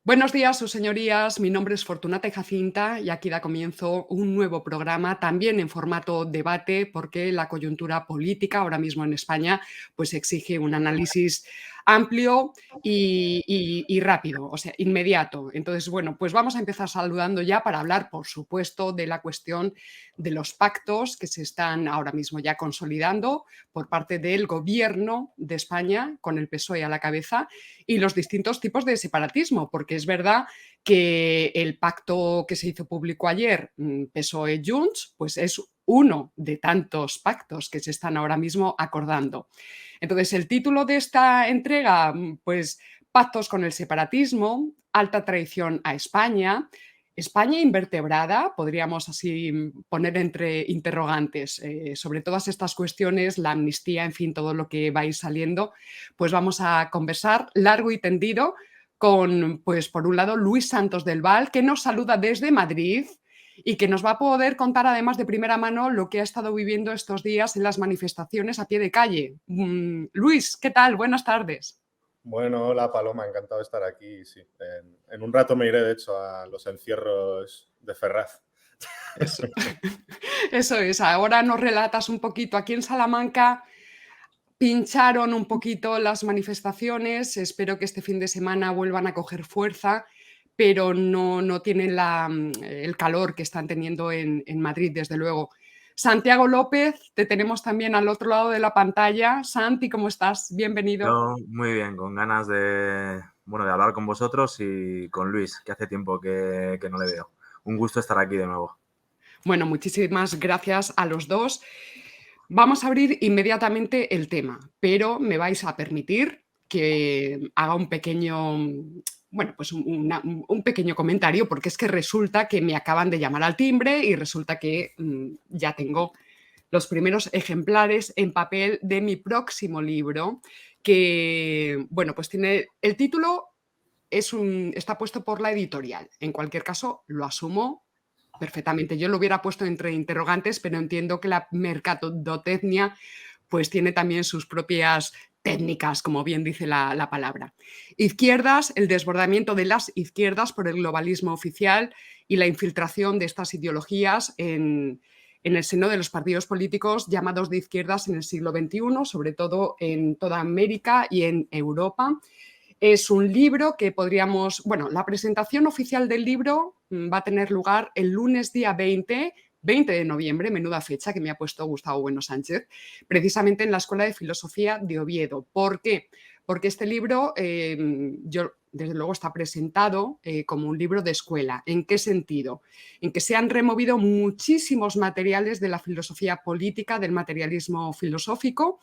Buenos días, sus señorías. Mi nombre es Fortunata Jacinta y aquí da comienzo un nuevo programa, también en formato debate, porque la coyuntura política ahora mismo en España pues exige un análisis amplio y rápido, o sea, inmediato. Entonces, bueno, pues vamos a empezar saludando ya para hablar, por supuesto, de la cuestión de los pactos que se están ahora mismo ya consolidando por parte del Gobierno de España, con el PSOE a la cabeza, y los distintos tipos de separatismo, porque es verdad que el pacto que se hizo público ayer, PSOE-Junts, pues es uno de tantos pactos que se están ahora mismo acordando. Entonces, el título de esta entrega, pues pactos con el separatismo, alta traición a España, España invertebrada, podríamos así poner entre interrogantes sobre todas estas cuestiones, la amnistía, en fin, todo lo que va a ir saliendo, pues vamos a conversar largo y tendido con, pues por un lado, Luis Santos del Val, que nos saluda desde Madrid y que nos va a poder contar además de primera mano lo que ha estado viviendo estos días en las manifestaciones a pie de calle. Luis, ¿qué tal? Buenas tardes. Bueno, hola Paloma, encantado de estar aquí. Sí, en un rato me iré, de hecho, a los encierros de Ferraz. Eso. Eso es. Ahora nos relatas un poquito. Aquí en Salamanca pincharon un poquito las manifestaciones. Espero que este fin de semana vuelvan a coger fuerza, pero no tienen el calor que están teniendo en Madrid, desde luego. Santiago López, te tenemos también al otro lado de la pantalla. Santi, ¿cómo estás? Bienvenido. Yo muy bien, con ganas de hablar con vosotros y con Luis, que hace tiempo que no le veo. Un gusto estar aquí de nuevo. Bueno, muchísimas gracias a los dos. Vamos a abrir inmediatamente el tema, pero me vais a permitir que haga un pequeño, bueno, pues un pequeño comentario, porque es que resulta que me acaban de llamar al timbre y resulta que ya tengo los primeros ejemplares en papel de mi próximo libro, que, bueno, pues tiene el título, está puesto por la editorial. En cualquier caso, lo asumo perfectamente. Yo lo hubiera puesto entre interrogantes, pero entiendo que la mercadotecnia pues tiene también sus propias técnicas, como bien dice la palabra. Izquierdas, el desbordamiento de las izquierdas por el globalismo oficial y la infiltración de estas ideologías en el seno de los partidos políticos llamados de izquierdas en el siglo XXI, sobre todo en toda América y en Europa. Es un libro que podríamos, bueno, la presentación oficial del libro va a tener lugar el lunes día 20 de noviembre, menuda fecha que me ha puesto Gustavo Bueno Sánchez, precisamente en la Escuela de Filosofía de Oviedo. ¿Por qué? Porque este libro, desde luego, está presentado como un libro de escuela. ¿En qué sentido? En que se han removido muchísimos materiales de la filosofía política, del materialismo filosófico,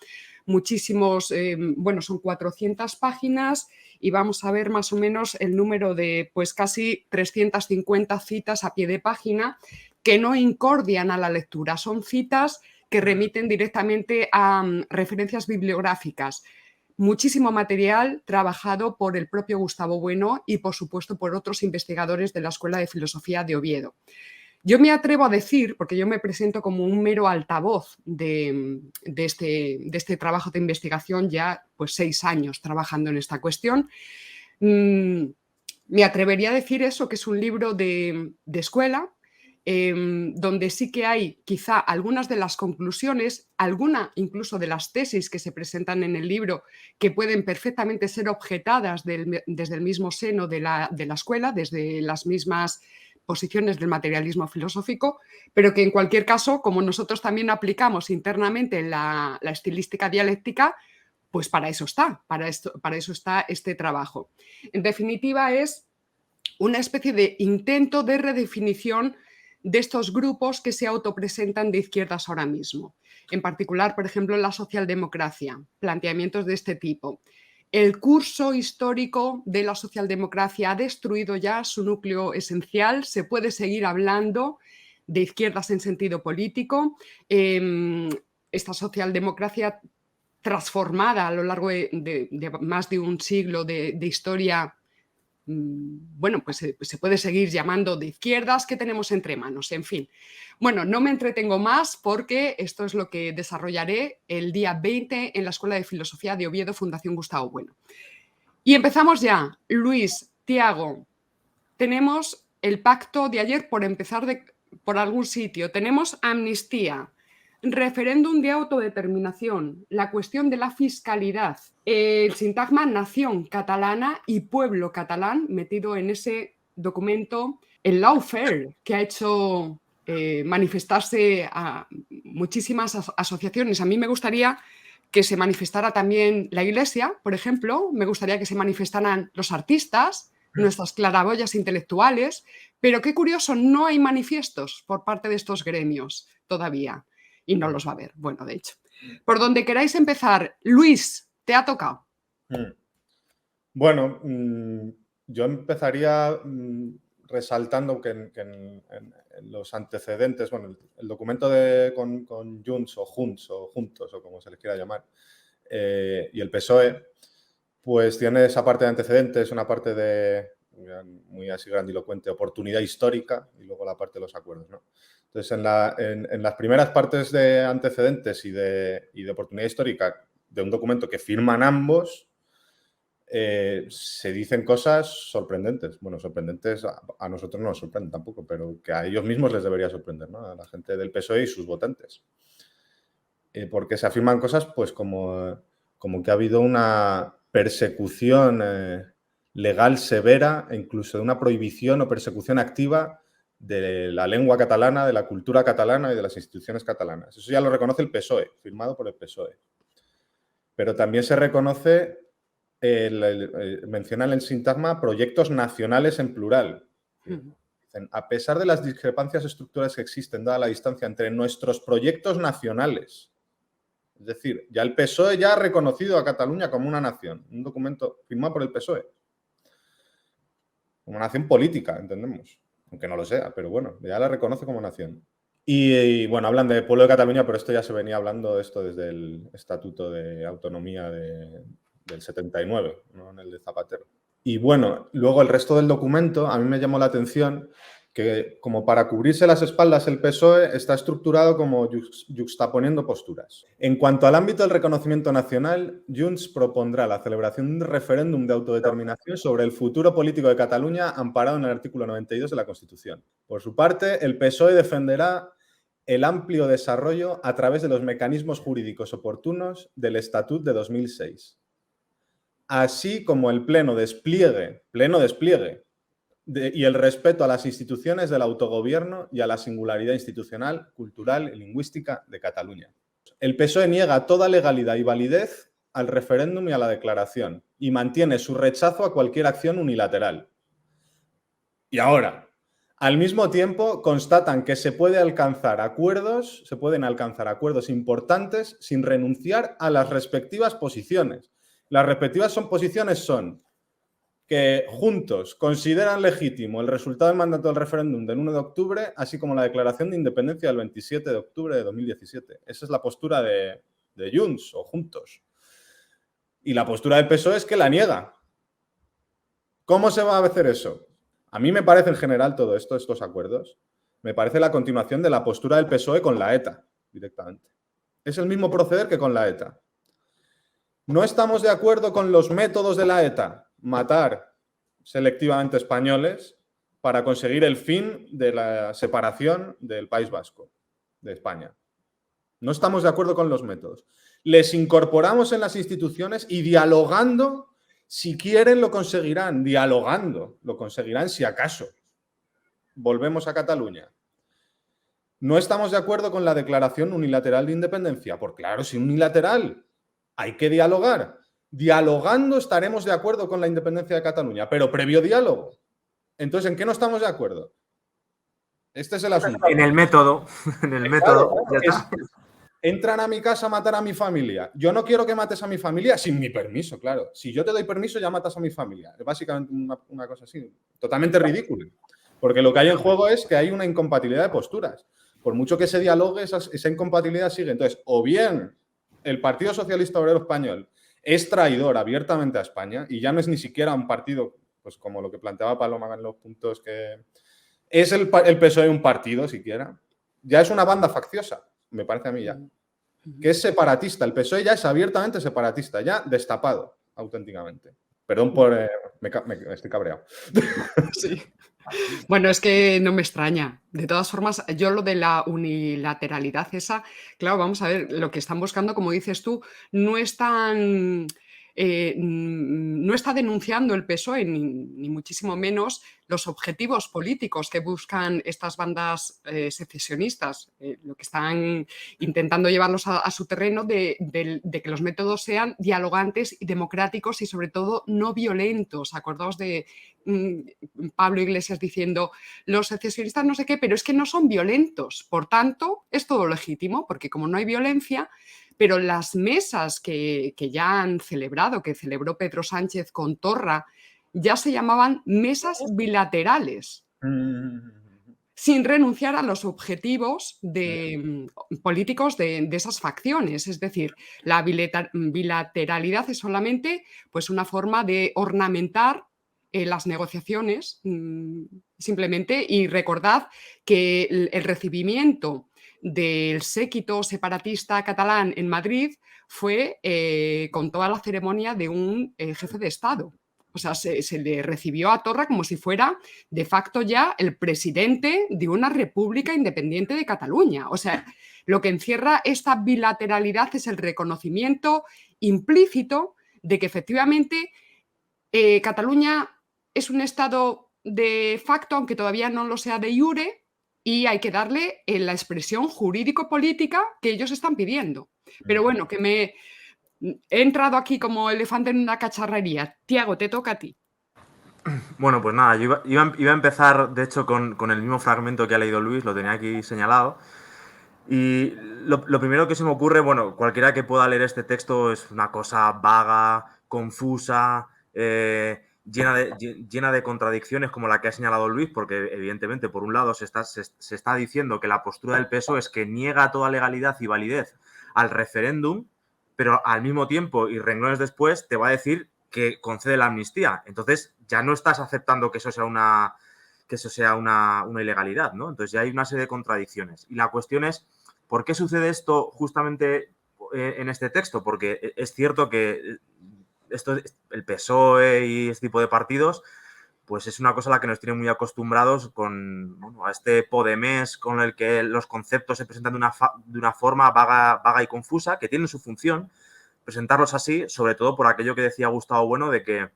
muchísimos, bueno, son 400 páginas y vamos a ver más o menos el número de, pues casi 350 citas a pie de página que no incordian a la lectura, son citas que remiten directamente a referencias bibliográficas. Muchísimo material trabajado por el propio Gustavo Bueno y, por supuesto, por otros investigadores de la Escuela de Filosofía de Oviedo. Yo me atrevo a decir, porque yo me presento como un mero altavoz de este trabajo de investigación, ya pues 6 años trabajando en esta cuestión, me atrevería a decir eso, que es un libro de escuela, donde sí que hay quizá algunas de las conclusiones, alguna incluso de las tesis que se presentan en el libro que pueden perfectamente ser objetadas desde el mismo seno de la escuela, desde las mismas posiciones del materialismo filosófico, pero que en cualquier caso, como nosotros también aplicamos internamente la estilística dialéctica, pues para eso está, para eso está este trabajo. En definitiva, es una especie de intento de redefinición de estos grupos que se autopresentan de izquierdas ahora mismo. En particular, por ejemplo, la socialdemocracia, planteamientos de este tipo. El curso histórico de la socialdemocracia ha destruido ya su núcleo esencial, se puede seguir hablando de izquierdas en sentido político. Esta socialdemocracia transformada a lo largo de más de un siglo de historia, bueno, pues se puede seguir llamando de izquierdas. ¿Qué tenemos entre manos? En fin. Bueno, no me entretengo más porque esto es lo que desarrollaré el día 20 en la Escuela de Filosofía de Oviedo, Fundación Gustavo Bueno. Y empezamos ya. Luis, Tiago, tenemos el pacto de ayer, por empezar por algún sitio. Tenemos amnistía, referéndum de autodeterminación, la cuestión de la fiscalidad, el sintagma nación catalana y pueblo catalán metido en ese documento, el lawfare, que ha hecho manifestarse a muchísimas asociaciones. A mí me gustaría que se manifestara también la Iglesia, por ejemplo, me gustaría que se manifestaran los artistas, nuestras claraboyas intelectuales, pero qué curioso, no hay manifiestos por parte de estos gremios todavía y no los va a haber. Bueno, de hecho. Por donde queráis empezar, Luis, te ha tocado. Bueno, yo empezaría resaltando que en los antecedentes, bueno, el documento con Junts o Juntos, o como se les quiera llamar, y el PSOE, pues tiene esa parte de antecedentes, una parte de, muy así grandilocuente, oportunidad histórica, y luego la parte de los acuerdos, ¿no? Entonces, en las primeras partes de antecedentes y de oportunidad histórica de un documento que firman ambos, se dicen cosas sorprendentes. Bueno, sorprendentes a nosotros no nos sorprenden tampoco, pero que a ellos mismos les debería sorprender, ¿no? A la gente del PSOE y sus votantes. Porque se afirman cosas pues como que ha habido una persecución legal severa e incluso de una prohibición o persecución activa de la lengua catalana, de la cultura catalana y de las instituciones catalanas. Eso ya lo reconoce el PSOE, firmado por el PSOE. Pero también se reconoce, mencionan el sintagma proyectos nacionales en plural. Dicen, a pesar de las discrepancias estructurales que existen, dada la distancia entre nuestros proyectos nacionales, es decir, ya el PSOE ya ha reconocido a Cataluña como una nación, un documento firmado por el PSOE. Como nación política, entendemos, aunque no lo sea, pero bueno, ya la reconoce como nación. Y bueno, hablan de pueblo de Cataluña, pero esto ya se venía hablando de esto desde el Estatuto de Autonomía del 79, no en el de Zapatero. Y bueno, luego el resto del documento, a mí me llamó la atención que como para cubrirse las espaldas el PSOE está estructurado como yuxtaponiendo posturas. En cuanto al ámbito del reconocimiento nacional, Junts propondrá la celebración de un referéndum de autodeterminación sobre el futuro político de Cataluña amparado en el artículo 92 de la Constitución. Por su parte, el PSOE defenderá el amplio desarrollo a través de los mecanismos jurídicos oportunos del Estatut de 2006, así como el pleno despliegue y el respeto a las instituciones del autogobierno y a la singularidad institucional, cultural y lingüística de Cataluña. El PSOE niega toda legalidad y validez al referéndum y a la declaración y mantiene su rechazo a cualquier acción unilateral. Y ahora, al mismo tiempo, constatan que se pueden alcanzar acuerdos importantes sin renunciar a las respectivas posiciones. Las respectivas posiciones son que Juntos consideran legítimo el resultado del mandato del referéndum del 1 de octubre, así como la declaración de independencia del 27 de octubre de 2017. Esa es la postura de Junts o Juntos. Y la postura del PSOE es que la niega. ¿Cómo se va a hacer eso? A mí me parece en general todo esto, estos acuerdos, me parece la continuación de la postura del PSOE con la ETA, directamente. Es el mismo proceder que con la ETA. No estamos de acuerdo con los métodos de la ETA, matar selectivamente españoles para conseguir el fin de la separación del País Vasco, de España. No estamos de acuerdo con los métodos. Les incorporamos en las instituciones y dialogando, si quieren lo conseguirán, dialogando lo conseguirán si acaso. Volvemos a Cataluña. No estamos de acuerdo con la declaración unilateral de independencia, porque claro, si unilateral hay que dialogar. Dialogando estaremos de acuerdo con la independencia de Cataluña, pero previo diálogo. Entonces, ¿en qué no estamos de acuerdo? Este es el asunto. En el método. En el método. Ya está. Entran a mi casa a matar a mi familia. Yo no quiero que mates a mi familia sin mi permiso, claro. Si yo te doy permiso, ya matas a mi familia. Es básicamente una cosa así. Totalmente ridículo. Porque lo que hay en juego es que hay una incompatibilidad de posturas. Por mucho que se dialogue, esa incompatibilidad sigue. Entonces, o bien el Partido Socialista Obrero Español es traidor abiertamente a España y ya no es ni siquiera un partido, pues como lo que planteaba Paloma en los puntos que... ¿Es el PSOE un partido siquiera? Ya es una banda facciosa, me parece a mí ya. Que es separatista. El PSOE ya es abiertamente separatista, ya destapado auténticamente. Perdón por Estoy cabreado. Sí. Bueno, es que no me extraña. De todas formas, yo lo de la unilateralidad esa, claro, vamos a ver, lo que están buscando, como dices tú, no es tan, no está denunciando el PSOE, ni muchísimo menos los objetivos políticos que buscan estas bandas secesionistas. Lo que están intentando llevarlos a su terreno de que los métodos sean dialogantes y democráticos y sobre todo no violentos. Acordaos de Pablo Iglesias diciendo los secesionistas no sé qué, pero es que no son violentos, por tanto es todo legítimo, porque como no hay violencia, pero las mesas que ya han celebrado, que celebró Pedro Sánchez con Torra, ya se llamaban mesas bilaterales, sin renunciar a los objetivos políticos de esas facciones. Es decir, la bilateralidad es solamente pues, una forma de ornamentar las negociaciones, simplemente, y recordad que el recibimiento del séquito separatista catalán en Madrid fue con toda la ceremonia de un jefe de Estado. O sea, se le recibió a Torra como si fuera de facto ya el presidente de una república independiente de Cataluña. O sea, lo que encierra esta bilateralidad es el reconocimiento implícito de que efectivamente Cataluña es un estado de facto, aunque todavía no lo sea de iure, y hay que darle la expresión jurídico-política que ellos están pidiendo. Pero bueno, que he entrado aquí como elefante en una cacharrería. Tiago, te toca a ti. Bueno, pues nada, yo iba a empezar, de hecho, con el mismo fragmento que ha leído Luis, lo tenía aquí señalado. Y lo primero que se me ocurre, bueno, cualquiera que pueda leer este texto es una cosa vaga, confusa, llena de contradicciones como la que ha señalado Luis, porque evidentemente, por un lado, se está diciendo que la postura del PSOE es que niega toda legalidad y validez al referéndum, pero al mismo tiempo y renglones después te va a decir que concede la amnistía. Entonces ya no estás aceptando que eso sea una ilegalidad, ¿no? Entonces ya hay una serie de contradicciones. Y la cuestión es, ¿por qué sucede esto justamente en este texto? Porque es cierto que el PSOE y este tipo de partidos, pues es una cosa a la que nos tienen muy acostumbrados a este Podemés con el que los conceptos se presentan de una forma vaga y confusa, que tienen su función, presentarlos así, sobre todo por aquello que decía Gustavo Bueno, de que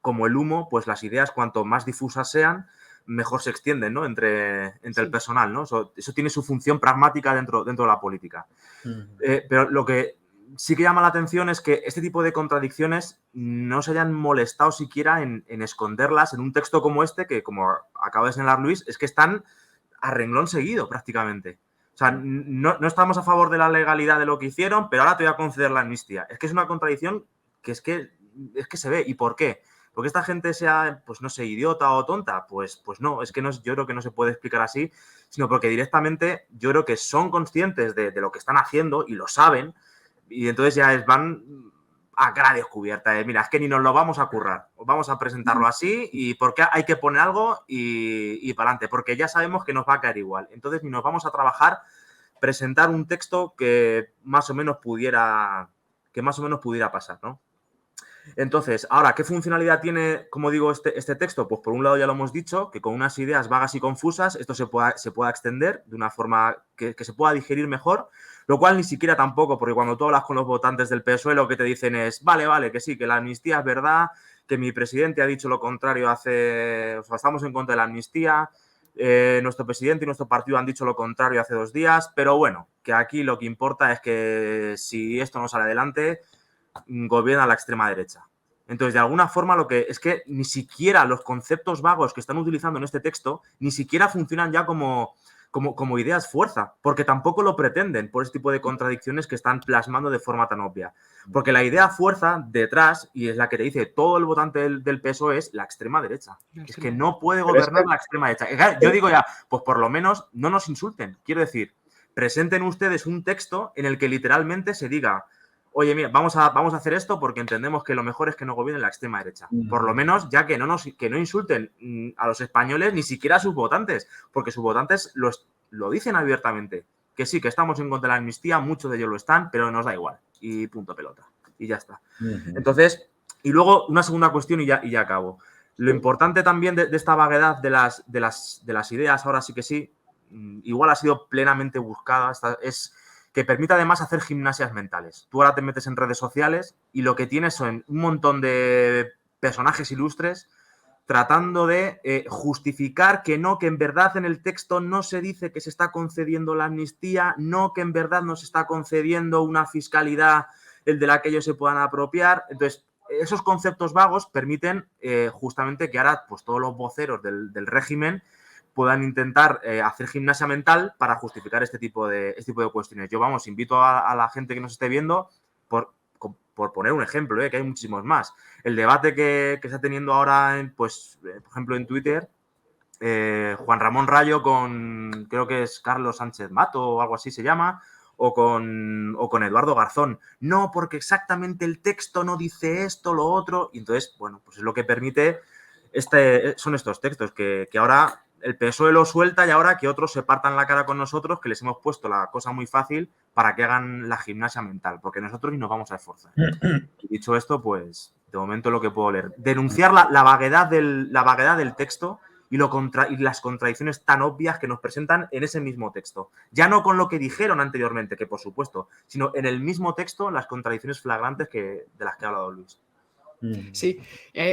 como el humo, pues las ideas cuanto más difusas sean, mejor se extienden, ¿no? entre el personal, ¿no? Eso tiene su función pragmática dentro de la política. Pero lo que sí que llama la atención es que este tipo de contradicciones no se hayan molestado siquiera en esconderlas en un texto como este, que como acaba de señalar Luis, es que están a renglón seguido prácticamente. O sea, no estamos a favor de la legalidad de lo que hicieron, pero ahora te voy a conceder la amnistía. Es que es una contradicción que es que se ve. ¿Y por qué? ¿Porque esta gente sea, pues no sé, idiota o tonta? Pues no, es que yo creo que no se puede explicar así, sino porque directamente yo creo que son conscientes de lo que están haciendo y lo saben, y entonces ya van a cara descubierta. Mira, es que ni nos lo vamos a currar, vamos a presentarlo así y porque hay que poner algo y para adelante, porque ya sabemos que nos va a caer igual. Entonces ni nos vamos a trabajar presentar un texto que más o menos pudiera pasar, ¿no? Entonces, ahora, ¿qué funcionalidad tiene, como digo, este texto? Pues por un lado ya lo hemos dicho, que con unas ideas vagas y confusas esto se pueda extender de una forma que se pueda digerir mejor, lo cual ni siquiera tampoco, porque cuando tú hablas con los votantes del PSOE lo que te dicen es, vale, que sí, que la amnistía es verdad, que mi presidente ha dicho lo contrario estamos en contra de la amnistía, nuestro presidente y nuestro partido han dicho lo contrario hace 2 días, pero bueno, que aquí lo que importa es que si esto no sale adelante, gobierna la extrema derecha. Entonces, de alguna forma, lo que es que ni siquiera los conceptos vagos que están utilizando en este texto ni siquiera funcionan ya como ideas fuerza, porque tampoco lo pretenden por este tipo de contradicciones que están plasmando de forma tan obvia. Porque la idea fuerza detrás, y es la que te dice todo el votante del PSOE, es la extrema derecha. Es que no puede gobernar la extrema derecha. Yo digo ya, pues por lo menos no nos insulten. Quiero decir, presenten ustedes un texto en el que literalmente se diga, oye, mira, vamos a hacer esto porque entendemos que lo mejor es que no gobierne la extrema derecha. Por lo menos, ya que no insulten a los españoles, ni siquiera a sus votantes, porque sus votantes lo dicen abiertamente. Que sí, que estamos en contra de la amnistía, muchos de ellos lo están, pero nos da igual. Y punto pelota. Y ya está. Entonces, Y luego una segunda cuestión y ya acabo. Lo importante también de esta vaguedad de las ideas, ahora sí que sí, igual ha sido plenamente buscada, es que permite además hacer gimnasias mentales. Tú ahora te metes en redes sociales y lo que tienes son un montón de personajes ilustres tratando de justificar que no, que en verdad en el texto no se dice que se está concediendo la amnistía, no, que en verdad no se está concediendo una fiscalidad de la que ellos se puedan apropiar. Entonces, esos conceptos vagos permiten justamente que ahora pues, todos los voceros del régimen puedan intentar hacer gimnasia mental para justificar este tipo de cuestiones. Yo, vamos, invito a la gente que nos esté viendo por poner un ejemplo, que hay muchísimos más. El debate que está teniendo ahora, por ejemplo, en Twitter, Juan Ramón Rayo con, creo que es Carlos Sánchez Mato o algo así se llama, o con Eduardo Garzón. No, porque exactamente el texto no dice esto, lo otro. Y entonces, bueno, pues es lo que permite, son estos textos que ahora el PSOE lo suelta y ahora que otros se partan la cara con nosotros, que les hemos puesto la cosa muy fácil para que hagan la gimnasia mental, porque nosotros ni nos vamos a esforzar. Y dicho esto, pues de momento lo que puedo leer. Denunciar la vaguedad del texto y las contradicciones tan obvias que nos presentan en ese mismo texto. Ya no con lo que dijeron anteriormente, que por supuesto, sino en el mismo texto las contradicciones flagrantes de las que ha hablado Luis. Sí,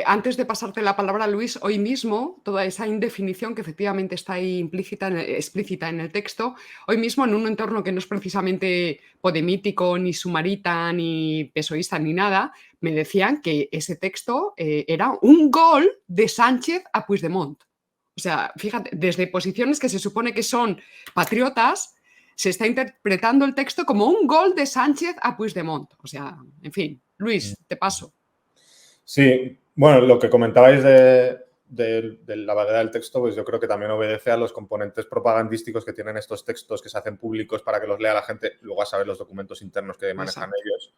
antes de pasarte la palabra, Luis, hoy mismo toda esa indefinición que efectivamente está ahí explícita en el texto, hoy mismo en un entorno que no es precisamente podemítico, ni sumarita, ni pesoísta, ni nada, me decían que ese texto era un gol de Sánchez a Puigdemont. O sea, fíjate, desde posiciones que se supone que son patriotas, se está interpretando el texto como un gol de Sánchez a Puigdemont. O sea, en fin, Luis, te paso. Sí, bueno, lo que comentabais de la vaguedad del texto, pues yo creo que también obedece a los componentes propagandísticos que tienen estos textos que se hacen públicos para que los lea la gente, luego a saber los documentos internos que manejan ellos.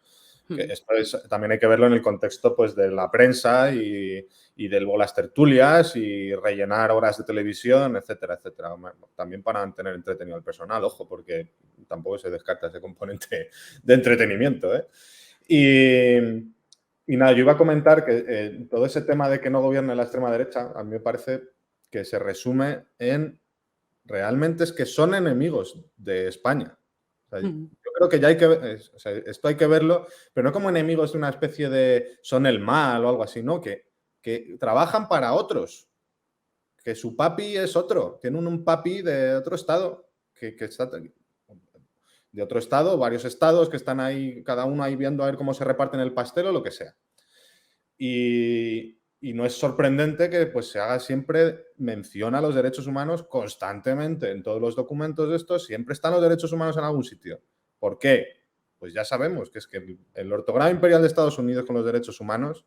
Que esto también hay que verlo en el contexto pues, de la prensa y de luego las tertulias y rellenar horas de televisión, etcétera, etcétera. También para mantener entretenido al personal, ojo, porque tampoco se descarta ese componente de entretenimiento, Y nada, yo iba a comentar que todo ese tema de que no gobierne la extrema derecha, a mí me parece que se resume en realmente es que son enemigos de España. O sea, yo creo que ya hay que esto hay que verlo, pero no como enemigos de una especie de son el mal o algo así, ¿no? Que trabajan para otros, que su papi es otro, tienen un papi de otro estado, que está de otro estado, varios estados que están ahí, cada uno ahí viendo a ver cómo se reparten el pastel o lo que sea. Y no es sorprendente que pues, se haga siempre mención a los derechos humanos constantemente en todos los documentos de estos, siempre están los derechos humanos en algún sitio. ¿Por qué? Pues ya sabemos que es que el ortograma imperial de Estados Unidos con los derechos humanos,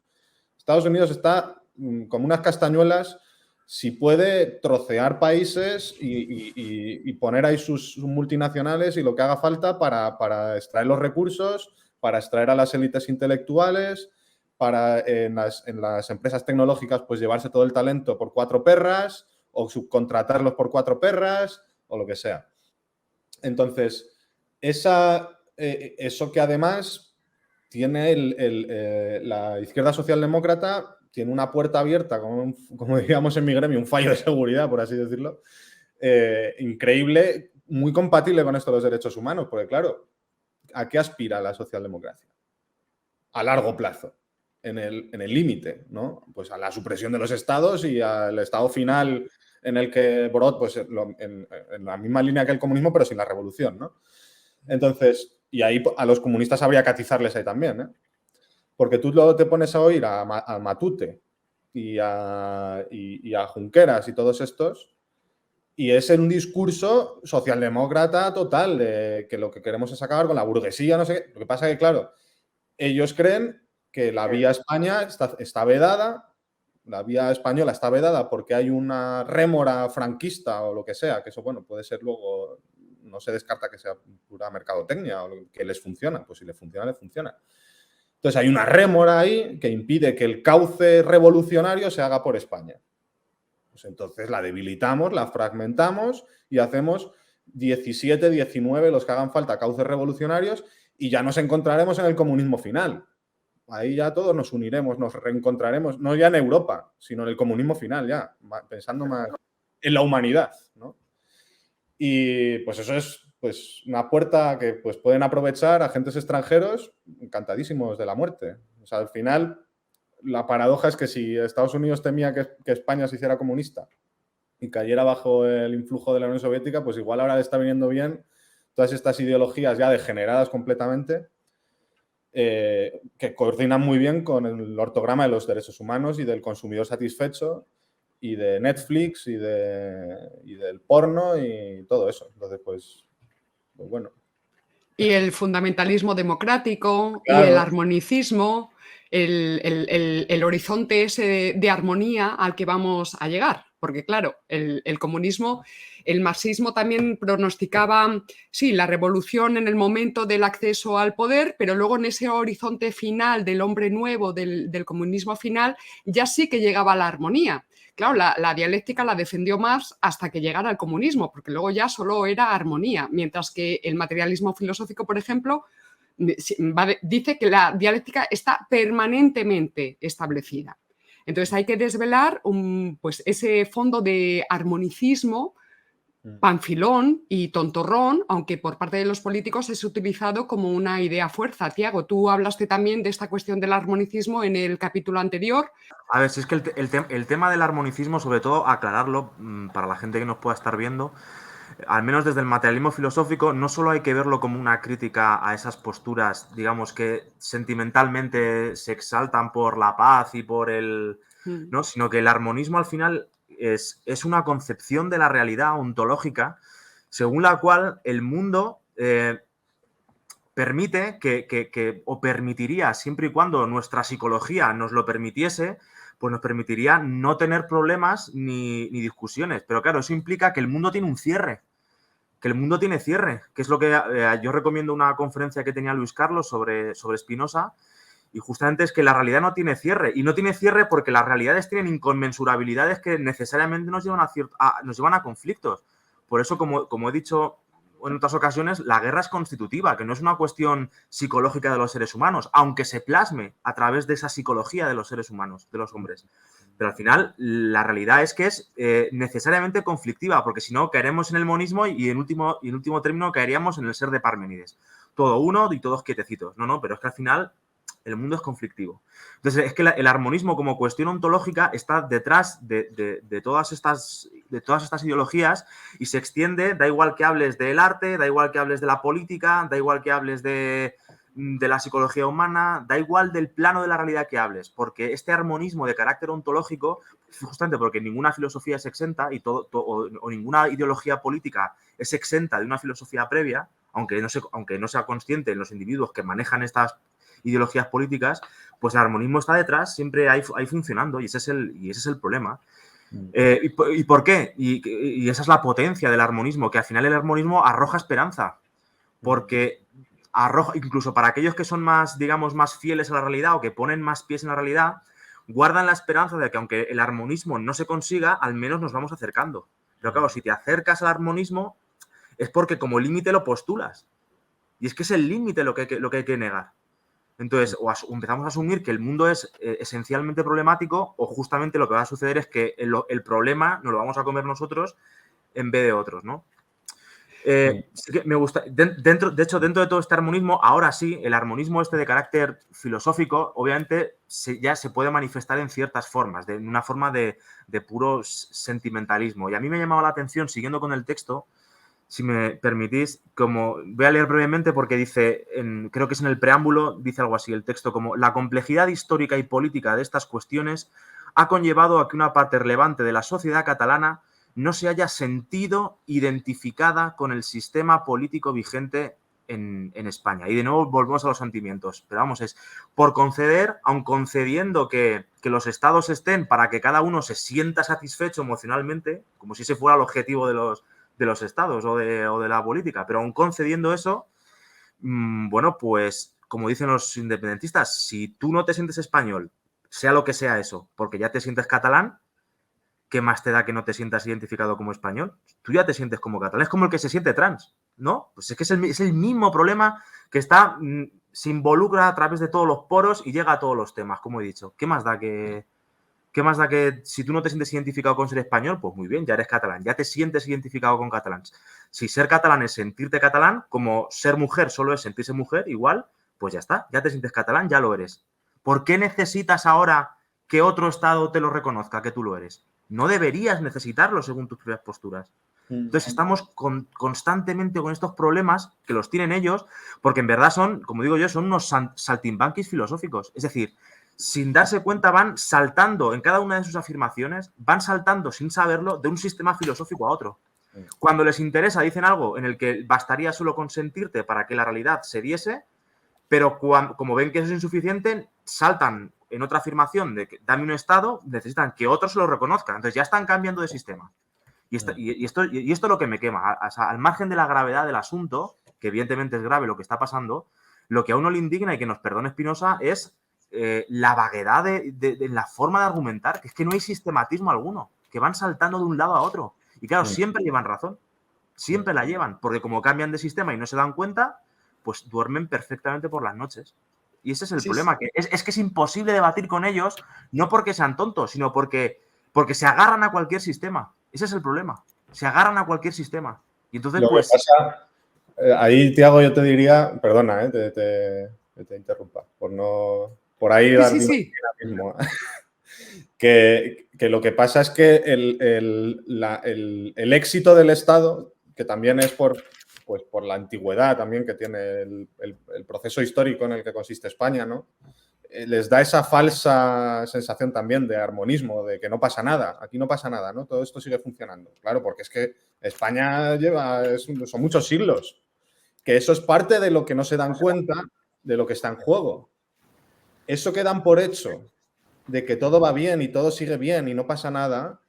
Estados Unidos está como unas castañuelas, si puede trocear países y poner ahí sus multinacionales y lo que haga falta para extraer los recursos, para extraer a las élites intelectuales, para en las empresas tecnológicas pues llevarse todo el talento por 4 perras o subcontratarlos por 4 perras o lo que sea. Entonces, eso que además tiene la izquierda socialdemócrata, tiene una puerta abierta, como diríamos en mi gremio, un fallo de seguridad, por así decirlo, increíble, muy compatible con esto de los derechos humanos, porque claro, ¿a qué aspira la socialdemocracia? A largo plazo, en el límite, ¿no? Pues a la supresión de los estados y al estado final en el que Borot, pues en la misma línea que el comunismo, pero sin la revolución, ¿no? Entonces, y ahí a los comunistas habría que atizarles ahí también, ¿eh? Porque tú luego te pones a oír a Matute y a Junqueras y todos estos, y es un discurso socialdemócrata total, de que lo que queremos es acabar con la burguesía, no sé qué. Lo que pasa es que, claro, ellos creen que la vía España está vedada, la vía española está vedada porque hay una rémora franquista o lo que sea, que eso, bueno, puede ser luego, no se descarta que sea pura mercadotecnia o que les funciona, pues si les funciona, les funciona. Entonces hay una rémora ahí que impide que el cauce revolucionario se haga por España. Pues entonces la debilitamos, la fragmentamos y hacemos 17, 19, los que hagan falta, cauces revolucionarios y ya nos encontraremos en el comunismo final. ahí ya todos nos uniremos, nos reencontraremos, no ya en Europa, sino en el comunismo final ya, pensando más en la humanidad, ¿no? Y pues eso es pues una puerta que pues pueden aprovechar agentes extranjeros encantadísimos de la muerte. O sea, al final, la paradoja es que si Estados Unidos temía que España se hiciera comunista y cayera bajo el influjo de la Unión Soviética, pues igual ahora le está viniendo bien todas estas ideologías ya degeneradas completamente, que coordinan muy bien con el ortograma de los derechos humanos y del consumidor satisfecho y de Netflix y del porno y todo eso. Entonces, pues bueno. Y el fundamentalismo democrático y el Claro. armonicismo, el horizonte ese de armonía al que vamos a llegar. Porque claro, el comunismo, el marxismo también pronosticaba, sí, la revolución en el momento del acceso al poder, pero luego en ese horizonte final del hombre nuevo, del comunismo final, ya sí que llegaba la armonía. Claro, la dialéctica la defendió Marx hasta que llegara al comunismo, porque luego ya solo era armonía, mientras que el materialismo filosófico, por ejemplo, dice que la dialéctica está permanentemente establecida. Entonces hay que desvelar pues ese fondo de armonicismo panfilón y tontorrón, aunque por parte de los políticos es utilizado como una idea fuerza. Tiago, tú hablaste también de esta cuestión del armonicismo en el capítulo anterior. A ver, si es que el tema del armonicismo, sobre todo aclararlo para la gente que nos pueda estar viendo, al menos desde el materialismo filosófico, no solo hay que verlo como una crítica a esas posturas, digamos, que sentimentalmente se exaltan por la paz y por el... ¿no? Sino que el armonismo al final es una concepción de la realidad ontológica según la cual el mundo permite o permitiría, siempre y cuando nuestra psicología nos lo permitiese, pues nos permitiría no tener problemas ni discusiones. Pero claro, eso implica que el mundo tiene un cierre, que el mundo tiene cierre, que es lo que yo recomiendo una conferencia que tenía Luis Carlos sobre Spinoza, y justamente es que la realidad no tiene cierre, y no tiene cierre porque las realidades tienen inconmensurabilidades que necesariamente nos llevan a conflictos. Por eso, como he dicho en otras ocasiones, la guerra es constitutiva, que no es una cuestión psicológica de los seres humanos, aunque se plasme a través de esa psicología de los seres humanos, de los hombres. Pero al final, la realidad es que es necesariamente conflictiva, porque si no, caeremos en el monismo y en último término caeríamos en el ser de Parménides. Todo uno y todos quietecitos. No, pero es que al final el mundo es conflictivo. Entonces, es que el armonismo como cuestión ontológica está detrás de todas estas ideologías y se extiende, da igual que hables del arte, da igual que hables de la política, da igual que hables de la psicología humana, da igual del plano de la realidad que hables, porque este armonismo de carácter ontológico, justamente porque ninguna filosofía es exenta o ninguna ideología política es exenta de una filosofía previa, aunque no sea consciente en los individuos que manejan estas ideologías políticas, pues el armonismo está detrás, siempre ahí funcionando, y ese es el problema. ¿Y por qué? Y esa es la potencia del armonismo, que al final el armonismo arroja esperanza, porque arroja, incluso para aquellos que son más, digamos, más fieles a la realidad o que ponen más pies en la realidad, guardan la esperanza de que aunque el armonismo no se consiga, al menos nos vamos acercando. Pero claro, si te acercas al armonismo es porque como límite lo postulas. Y es que es el límite lo que hay que negar. Entonces, o empezamos a asumir que el mundo es esencialmente problemático, o justamente lo que va a suceder es que el problema nos lo vamos a comer nosotros en vez de otros, ¿no? Sí que me gusta. Dentro de todo este armonismo, ahora sí, el armonismo este de carácter filosófico, obviamente ya se puede manifestar en ciertas formas, en una forma de puro sentimentalismo. Y a mí me ha llamado la atención, siguiendo con el texto, si me permitís, como voy a leer brevemente porque dice, creo que es en el preámbulo, dice algo así el texto, como la complejidad histórica y política de estas cuestiones ha conllevado a que una parte relevante de la sociedad catalana no se haya sentido identificada con el sistema político vigente en España. Y de nuevo volvemos a los sentimientos. Pero vamos, es por conceder, aun concediendo que los estados estén para que cada uno se sienta satisfecho emocionalmente, como si ese fuera el objetivo de los estados o de la política, pero aun concediendo eso, bueno, pues como dicen los independentistas, si tú no te sientes español, sea lo que sea eso, porque ya te sientes catalán, ¿qué más te da que no te sientas identificado como español? Tú ya te sientes como catalán, es como el que se siente trans. ¿no? Pues es que es el mismo problema que está, se involucra a través de todos los poros y llega a todos los temas, como he dicho. ¿Qué más da que si tú no te sientes identificado con ser español? Pues muy bien, ya eres catalán, ya te sientes identificado con catalán. Si ser catalán es sentirte catalán, como ser mujer solo es sentirse mujer, igual, pues ya está, ya te sientes catalán, ya lo eres. ¿Por qué necesitas ahora que otro Estado te lo reconozca, que tú lo eres? No deberías necesitarlo según tus propias posturas. Entonces estamos constantemente con estos problemas que los tienen ellos, porque en verdad son, como digo yo, son unos saltimbanquis filosóficos. Es decir, sin darse cuenta van saltando en cada una de sus afirmaciones, van saltando sin saberlo de un sistema filosófico a otro. Cuando les interesa dicen algo en el que bastaría solo consentirte para que la realidad se diese, pero como ven que eso es insuficiente, saltan en otra afirmación de que dame un Estado, necesitan que otro se lo reconozca. Entonces ya están cambiando de sistema. Y esto es lo que me quema. O sea, al margen de la gravedad del asunto, que evidentemente es grave lo que está pasando, lo que a uno le indigna, y que nos perdone Spinoza, es la vaguedad de la forma de argumentar, que es que no hay sistematismo alguno, que van saltando de un lado a otro. Y claro, siempre llevan razón, siempre la llevan, porque como cambian de sistema y no se dan cuenta, pues duermen perfectamente por las noches. Y ese es el problema, que es que es imposible debatir con ellos, no porque sean tontos, sino porque se agarran a cualquier sistema. Ese es el problema. Se agarran a cualquier sistema. Y entonces, Lo pues... que pasa, ahí, Tiago, yo te diría, perdona, te interrumpa, por ahí dar mismo. Que lo que pasa es que el éxito del Estado, que también es por la antigüedad también que tiene el proceso histórico en el que consiste España, ¿no? Les da esa falsa sensación también de armonismo, de que no pasa nada, aquí no pasa nada, ¿no? Todo esto sigue funcionando. Claro, porque es que España son muchos siglos, que eso es parte de lo que no se dan cuenta de lo que está en juego. Eso que dan por hecho de que todo va bien y todo sigue bien y no pasa nada,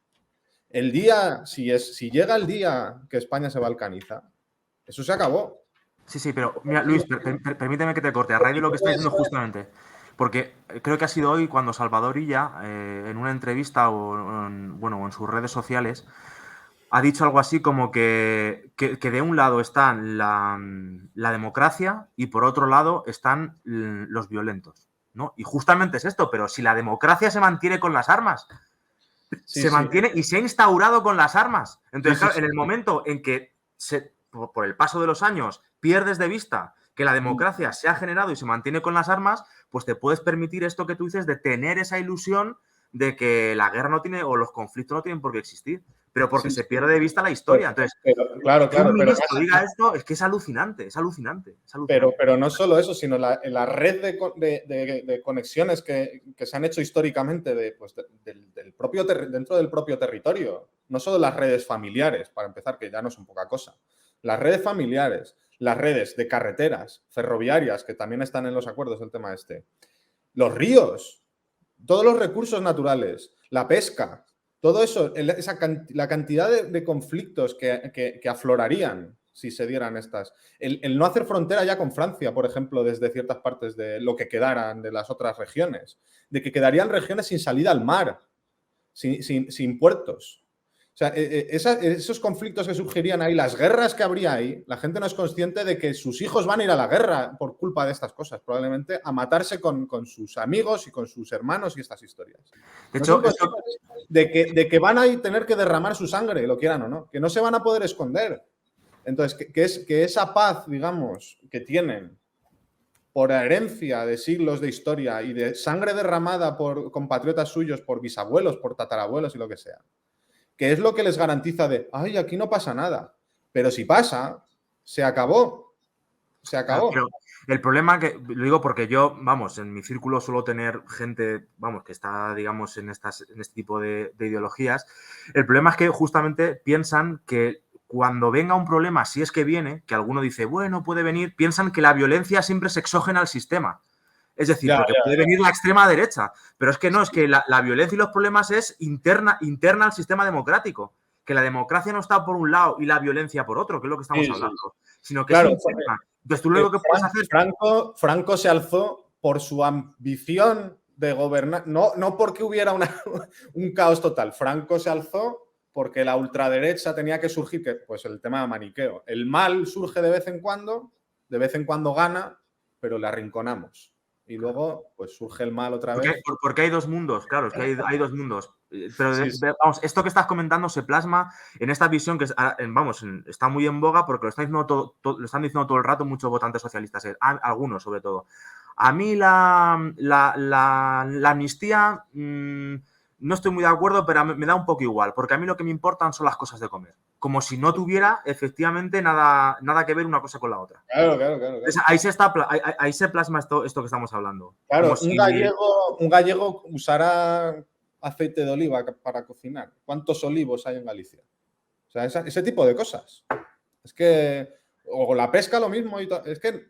el día, si llega el día que España se balcaniza, eso se acabó. Sí, pero mira, Luis, permíteme que te corte, a raíz de lo que estoy diciendo justamente. Porque creo que ha sido hoy cuando Salvador Illa, en una entrevista o en sus redes sociales, ha dicho algo así como que de un lado están la democracia y por otro lado están los violentos, ¿no? Y justamente es esto, pero si la democracia se mantiene con las armas, se mantiene y se ha instaurado con las armas. Entonces, claro, en el momento en que por el paso de los años pierdes de vista que la democracia se ha generado y se mantiene con las armas, pues te puedes permitir esto que tú dices de tener esa ilusión de que la guerra no tiene o los conflictos no tienen por qué existir, pero porque se pierde de vista la historia. Entonces, claro, que un ministro diga esto es que es alucinante. Pero no solo eso, sino la red de conexiones que se han hecho históricamente dentro del propio territorio. No solo las redes familiares, para empezar, que ya no son poca cosa. Las redes familiares, las redes de carreteras, ferroviarias, que también están en los acuerdos del tema este. Los ríos, todos los recursos naturales, la pesca, todo eso, la cantidad de conflictos que aflorarían si se dieran estas. El no hacer frontera ya con Francia, por ejemplo, desde ciertas partes de lo que quedaran de las otras regiones, de que quedarían regiones sin salida al mar, sin puertos. O sea, esos conflictos que surgirían ahí, las guerras que habría ahí, la gente no es consciente de que sus hijos van a ir a la guerra por culpa de estas cosas, probablemente a matarse con sus amigos y con sus hermanos y estas historias. De hecho, de que van a tener que derramar su sangre, lo quieran o no, que no se van a poder esconder. Entonces, que esa paz, digamos, que tienen por herencia de siglos de historia y de sangre derramada por compatriotas suyos, por bisabuelos, por tatarabuelos y lo que sea, que es lo que les garantiza de, ay, aquí no pasa nada. Pero si pasa, se acabó. Se acabó. Pero el problema que, lo digo porque yo, vamos, en mi círculo suelo tener gente, vamos, que está, digamos, en este tipo de ideologías. El problema es que justamente piensan que cuando venga un problema, si es que viene, que alguno dice, bueno, puede venir, piensan que la violencia siempre es exógena al sistema. Es decir, porque puede venir la extrema derecha, pero es que no, es que la violencia y los problemas es interna al sistema democrático, que la democracia no está por un lado y la violencia por otro, que es lo que estamos hablando, sino que es interna. Entonces tú lo que puedes hacer... Franco se alzó por su ambición de gobernar, no porque hubiera un caos total. Franco se alzó porque la ultraderecha tenía que surgir, que pues el tema maniqueo. El mal surge de vez en cuando gana, pero le arrinconamos. Y luego, pues surge el mal otra vez. Porque hay dos mundos, claro, es que hay dos mundos. Pero, Sí, sí. vamos, esto que estás comentando se plasma en esta visión que, vamos, está muy en boga porque lo están diciendo todo el rato muchos votantes socialistas, algunos sobre todo. A mí la amnistía no estoy muy de acuerdo, pero me da un poco igual, porque a mí lo que me importan son las cosas de comer. Como si no tuviera efectivamente nada que ver una cosa con la otra. Claro. Ahí se plasma esto que estamos hablando. Claro, Si... un gallego usará aceite de oliva para cocinar. ¿Cuántos olivos hay en Galicia? O sea, ese tipo de cosas. Es que, o la pesca lo mismo. Es que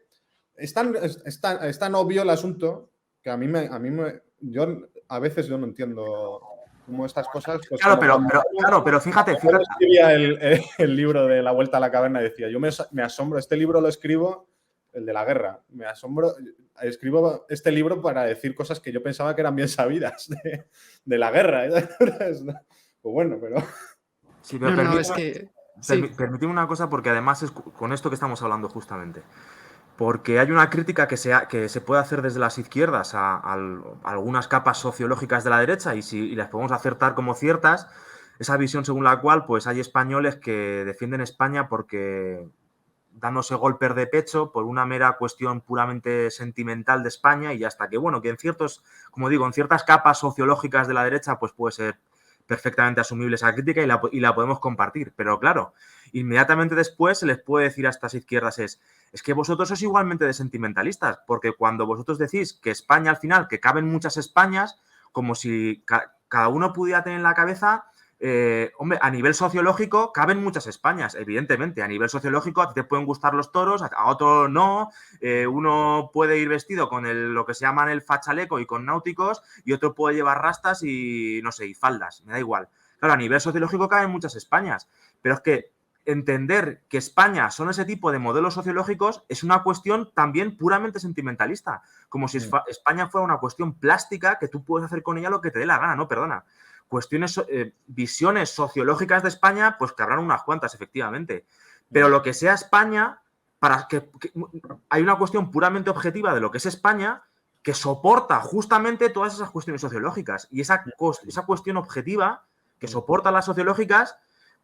es tan obvio el asunto que yo a veces no entiendo cómo estas cosas. Pues, claro, pero fíjate. Yo escribía el libro de La Vuelta a la Caverna y decía, yo me asombro, este libro lo escribo, el de la guerra, me asombro, escribo este libro para decir cosas que yo pensaba que eran bien sabidas de la guerra. Pues bueno, pero... Sí, pero no, es que... Permíteme una cosa, porque además es con esto que estamos hablando justamente. Porque hay una crítica que se puede hacer desde las izquierdas a algunas capas sociológicas de la derecha y las podemos acertar como ciertas, esa visión según la cual pues hay españoles que defienden España porque dándose golpes de pecho por una mera cuestión puramente sentimental de España y hasta que, bueno, que en ciertas capas sociológicas de la derecha pues puede ser perfectamente asumible esa crítica y la podemos compartir. Pero claro, inmediatamente después se les puede decir a estas izquierdas es que vosotros sois igualmente de sentimentalistas, porque cuando vosotros decís que España al final, que caben muchas Españas, como si cada uno pudiera tener en la cabeza, hombre, a nivel sociológico caben muchas Españas, evidentemente. A nivel sociológico a ti te pueden gustar los toros, a otro no. Uno puede ir vestido con lo que se llaman el fachaleco y con náuticos, y otro puede llevar rastas y, no sé, y faldas, me da igual. Claro, a nivel sociológico caben muchas Españas, pero es que entender que España son ese tipo de modelos sociológicos es una cuestión también puramente sentimentalista, como si España fuera una cuestión plástica que tú puedes hacer con ella lo que te dé la gana, no, perdona. Visiones sociológicas de España, pues que habrán unas cuantas, efectivamente. Pero lo que sea España, hay una cuestión puramente objetiva de lo que es España que soporta justamente todas esas cuestiones sociológicas. Y esa cuestión objetiva que soporta las sociológicas,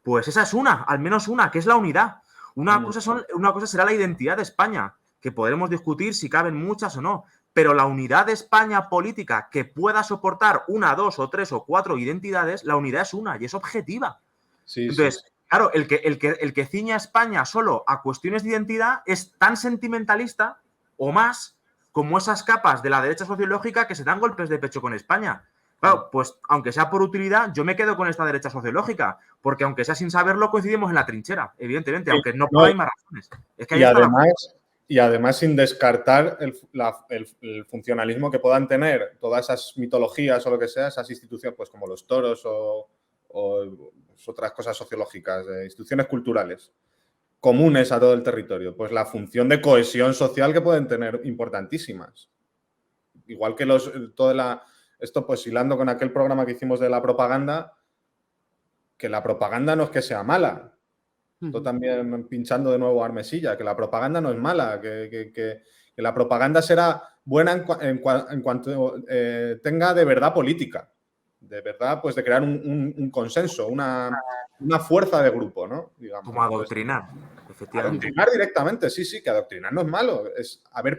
pues esa es al menos una, que es la unidad. Una cosa será la identidad de España, que podremos discutir si caben muchas o no. Pero la unidad de España política que pueda soportar 1, 2 o 3 o 4 identidades, la unidad es una y es objetiva. Sí, entonces, sí. Claro, el que ciña a España solo a cuestiones de identidad es tan sentimentalista o más como esas capas de la derecha sociológica que se dan golpes de pecho con España. Claro, pues aunque sea por utilidad, yo me quedo con esta derecha sociológica, porque aunque sea sin saberlo, coincidimos en la trinchera, evidentemente, aunque no por las mismas razones. Es que y además sin descartar el funcionalismo que puedan tener todas esas mitologías o lo que sea, esas instituciones, pues como los toros o otras cosas sociológicas, instituciones culturales comunes a todo el territorio, pues la función de cohesión social que pueden tener importantísimas. Igual que esto pues hilando con aquel programa que hicimos de la propaganda, que la propaganda no es que sea mala. Esto también pinchando de nuevo a Armesilla, que la propaganda no es mala, que la propaganda será buena en cuanto tenga de verdad política, de verdad, pues de crear un consenso, una fuerza de grupo, ¿no? Digamos. Como adoctrinar, efectivamente. Adoctrinar directamente, sí, que adoctrinar no es malo.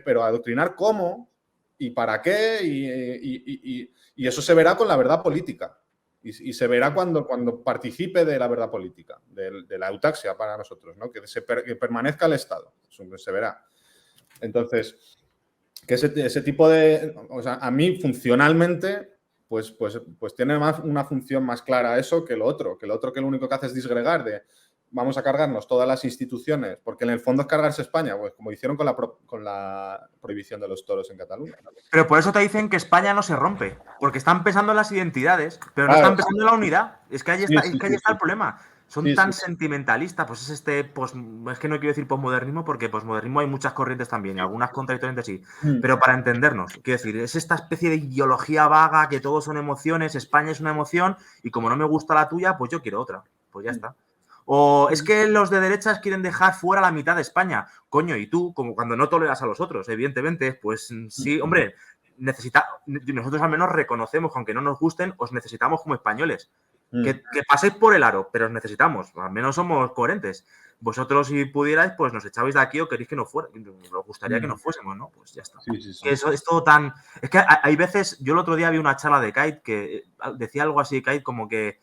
Pero adoctrinar cómo y para qué y eso se verá con la verdad política. Y se verá cuando participe de la verdad política, de la eutaxia para nosotros, ¿no? Que permanezca el Estado. Eso se verá. Entonces, que ese tipo de... O sea, a mí, funcionalmente, pues tiene una función más clara eso que lo otro. Que lo único que hace es disgregar vamos a cargarnos todas las instituciones, porque en el fondo es cargarse España, pues como hicieron con la prohibición de los toros en Cataluña. Pero por eso te dicen que España no se rompe, porque están pensando en las identidades, pero no están pensando en la unidad. Es que ahí está el problema. son Sí, tan sí. sentimentalistas, pues es es que no quiero decir posmodernismo porque posmodernismo hay muchas corrientes también y algunas contradictoriamente sí, pero para entendernos, quiero decir, es esta especie de ideología vaga que todos son emociones, España es una emoción y como no me gusta la tuya, pues yo quiero otra, pues ya está. O es que los de derechas quieren dejar fuera la mitad de España. Coño, y tú, como cuando no toleras a los otros, evidentemente, pues sí, hombre, nosotros al menos reconocemos que aunque no nos gusten, os necesitamos como españoles. Que paséis por el aro, pero os necesitamos. Al menos somos coherentes. Vosotros, si pudierais, pues nos echabais de aquí o queréis que no fuera. Os gustaría que nos fuésemos, ¿no? Pues ya está. Sí, sí, sí. Que eso es todo tan... Es que hay veces... Yo el otro día vi una charla de Kite que decía algo así, Kite, como que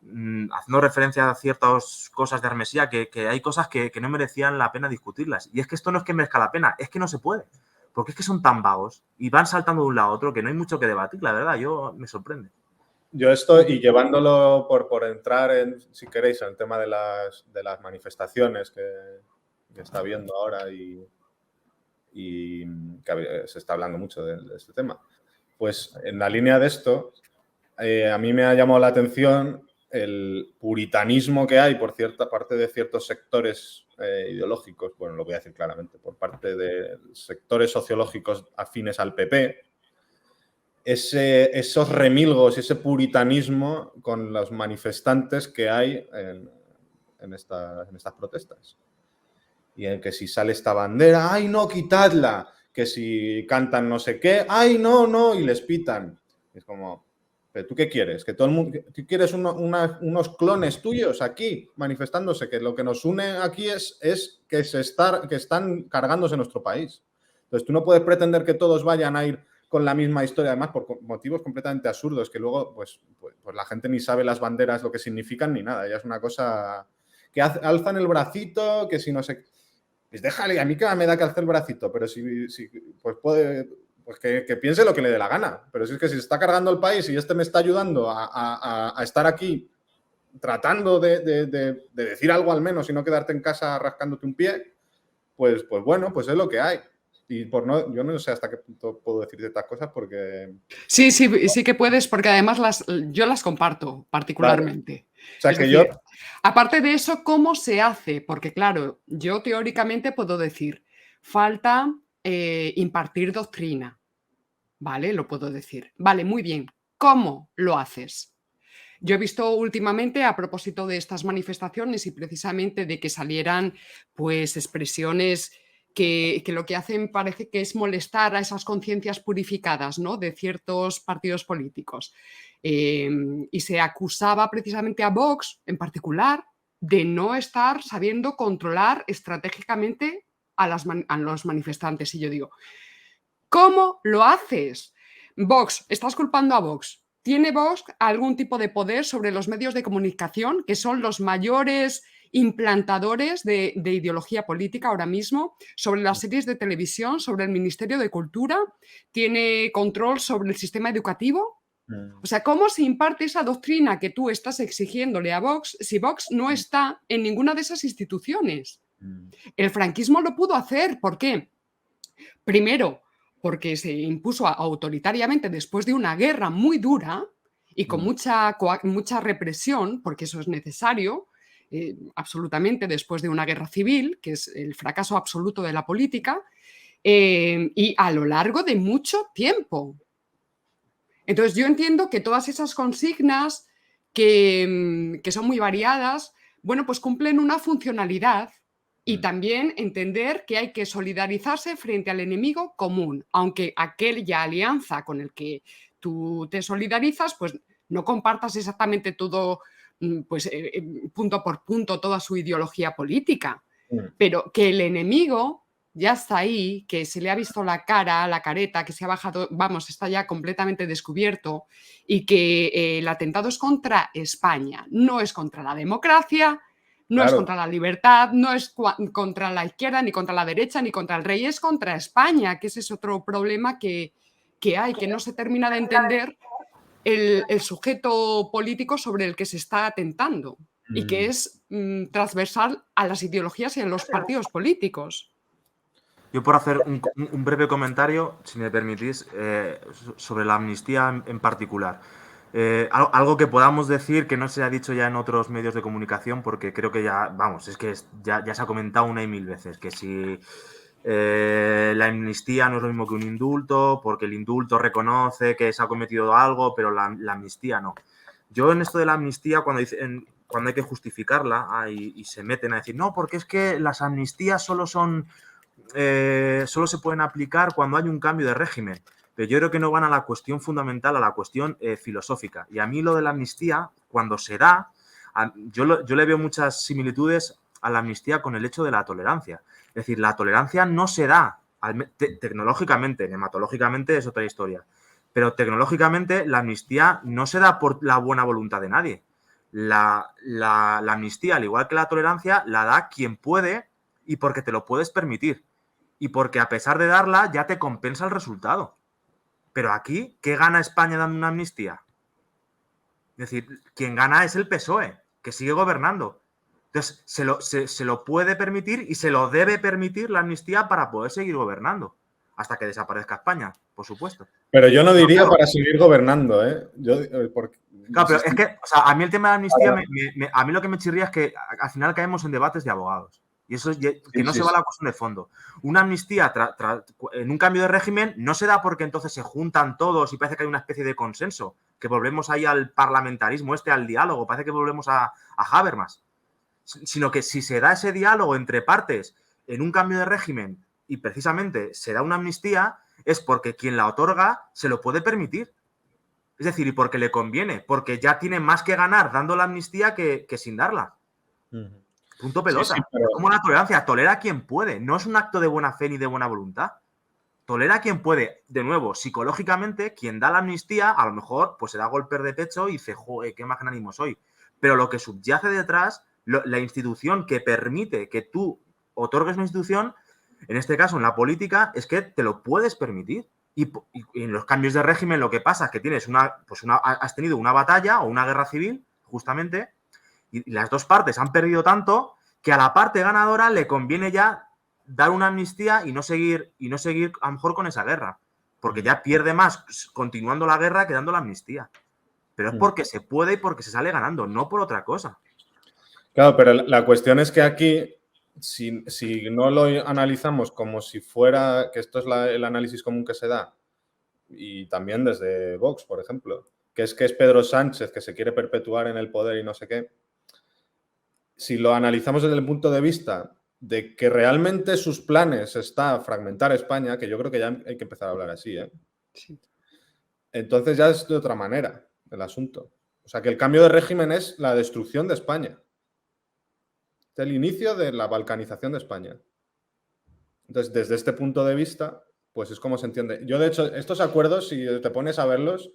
haciendo referencia a ciertas cosas de Armesía, que hay cosas que no merecían la pena discutirlas. Y es que esto no es que merezca la pena, es que no se puede. Porque es que son tan vagos y van saltando de un lado a otro que no hay mucho que debatir, la verdad. Me sorprende. Yo esto, y llevándolo por entrar en, si queréis, en el tema de las manifestaciones que está habiendo ahora y que se está hablando mucho de este tema, pues en la línea de esto, a mí me ha llamado la atención el puritanismo que hay por cierta parte de ciertos sectores ideológicos, bueno, lo voy a decir claramente, por parte de sectores sociológicos afines al PP, esos remilgos, ese puritanismo con los manifestantes que hay en estas protestas. Y en que si sale esta bandera, ¡ay, no, quitadla! Que si cantan no sé qué, ¡ay, no, no! Y les pitan. Es como, ¿pero tú qué quieres? ¿Que todo el mundo, tú quieres unos clones tuyos aquí manifestándose? Que lo que nos une aquí es que están cargándose nuestro país. Entonces tú no puedes pretender que todos vayan a ir con la misma historia, además por motivos completamente absurdos, que luego pues la gente ni sabe las banderas, lo que significan, ni nada. Ya es una cosa que alzan el bracito, que si no sé... Pues déjale, a mí que me da que alce el bracito, pero si pues puede... Pues que piense lo que le dé la gana. Pero si es que si se está cargando el país y este me está ayudando a estar aquí tratando de decir algo al menos y no quedarte en casa rascándote un pie, pues bueno, pues es lo que hay. Y yo no sé hasta qué punto puedo decir ciertas cosas porque... Sí que puedes, porque además yo las comparto particularmente. Vale. O sea, Es que decir, yo... aparte de eso, ¿cómo se hace? Porque claro, yo teóricamente puedo decir, falta impartir doctrina. ¿Vale? Lo puedo decir. Vale, muy bien. ¿Cómo lo haces? Yo he visto últimamente, a propósito de estas manifestaciones y precisamente de que salieran pues expresiones que lo que hacen parece que es molestar a esas conciencias purificadas, ¿no?, de ciertos partidos políticos. Y se acusaba precisamente a Vox en particular de no estar sabiendo controlar estratégicamente a los manifestantes. Y yo digo, ¿cómo lo haces? Vox, estás culpando a Vox. ¿Tiene Vox algún tipo de poder sobre los medios de comunicación, que son los mayores implantadores de ideología política ahora mismo, sobre las series de televisión, sobre el Ministerio de Cultura? ¿Tiene control sobre el sistema educativo? O sea, ¿cómo se imparte esa doctrina que tú estás exigiéndole a Vox si Vox no está en ninguna de esas instituciones? El franquismo lo pudo hacer. ¿Por qué? Primero, porque se impuso autoritariamente después de una guerra muy dura y con mucha represión, porque eso es necesario, absolutamente, después de una guerra civil, que es el fracaso absoluto de la política, y a lo largo de mucho tiempo. Entonces, yo entiendo que todas esas consignas que son muy variadas, bueno, pues cumplen una funcionalidad. Y también entender que hay que solidarizarse frente al enemigo común, aunque aquella alianza con el que tú te solidarizas, pues no compartas exactamente todo, pues punto por punto, toda su ideología política, pero que el enemigo ya está ahí, que se le ha visto la cara, la careta, que se ha bajado, vamos, está ya completamente descubierto y que el atentado es contra España, no es contra la democracia, no es contra la libertad, no es contra la izquierda, ni contra la derecha, ni contra el rey, es contra España, que ese es otro problema que hay, que no se termina de entender el sujeto político sobre el que se está atentando y que es transversal a las ideologías y a los partidos políticos. Yo por hacer un breve comentario, si me permitís, sobre la amnistía en particular. Algo que podamos decir que no se ha dicho ya en otros medios de comunicación, porque creo que ya, vamos, es que ya se ha comentado una y mil veces, que si la amnistía no es lo mismo que un indulto, porque el indulto reconoce que se ha cometido algo, pero la amnistía no. Yo en esto de la amnistía, cuando hay que justificarla y se meten a decir, no, porque es que las amnistías solo se pueden aplicar cuando hay un cambio de régimen. Pero yo creo que no van a la cuestión fundamental, a la cuestión filosófica. Y a mí lo de la amnistía, cuando se da, yo le veo muchas similitudes a la amnistía con el hecho de la tolerancia. Es decir, la tolerancia no se da tecnológicamente, nematológicamente es otra historia. Pero tecnológicamente la amnistía no se da por la buena voluntad de nadie. La amnistía, al igual que la tolerancia, la da quien puede y porque te lo puedes permitir. Y porque a pesar de darla ya te compensa el resultado. Pero aquí, ¿qué gana España dando una amnistía? Es decir, quien gana es el PSOE, que sigue gobernando. Entonces, se lo puede permitir y se lo debe permitir la amnistía para poder seguir gobernando. Hasta que desaparezca España, por supuesto. Pero yo no diría para seguir gobernando, ¿eh? Claro, pero es que, o sea, a mí el tema de la amnistía, a mí lo que me chirría es que al final caemos en debates de abogados. Y eso es que no se va a la cuestión de fondo. Una amnistía en un cambio de régimen no se da porque entonces se juntan todos y parece que hay una especie de consenso, que volvemos ahí al parlamentarismo al diálogo, parece que volvemos a Habermas. Sino que si se da ese diálogo entre partes en un cambio de régimen y precisamente se da una amnistía, es porque quien la otorga se lo puede permitir. Es decir, y porque le conviene, porque ya tiene más que ganar dando la amnistía que sin darla. Punto pelota. Sí, pero... Como la tolerancia, tolera a quien puede. No es un acto de buena fe ni de buena voluntad. Tolera a quien puede. De nuevo, psicológicamente, quien da la amnistía, a lo mejor, pues se da golpes de pecho y dice, joder, qué magnánimo soy. Pero lo que subyace detrás, la institución que permite que tú otorgues una institución, en este caso en la política, es que te lo puedes permitir. Y en los cambios de régimen lo que pasa es que tienes has tenido una batalla o una guerra civil, justamente, y las dos partes han perdido tanto que a la parte ganadora le conviene ya dar una amnistía y no seguir a lo mejor con esa guerra. Porque ya pierde más continuando la guerra que dando la amnistía. Pero es porque se puede y porque se sale ganando, no por otra cosa. Claro, pero la cuestión es que aquí, si no lo analizamos como si fuera, que esto es el análisis común que se da, y también desde Vox, por ejemplo, que es Pedro Sánchez que se quiere perpetuar en el poder y no sé qué, si lo analizamos desde el punto de vista de que realmente sus planes está fragmentar España, que yo creo que ya hay que empezar a hablar así, ¿eh? Sí. Entonces ya es de otra manera el asunto. O sea, que el cambio de régimen es la destrucción de España. Es el inicio de la balcanización de España. Entonces, desde este punto de vista, pues es como se entiende. Yo, de hecho, estos acuerdos, si te pones a verlos,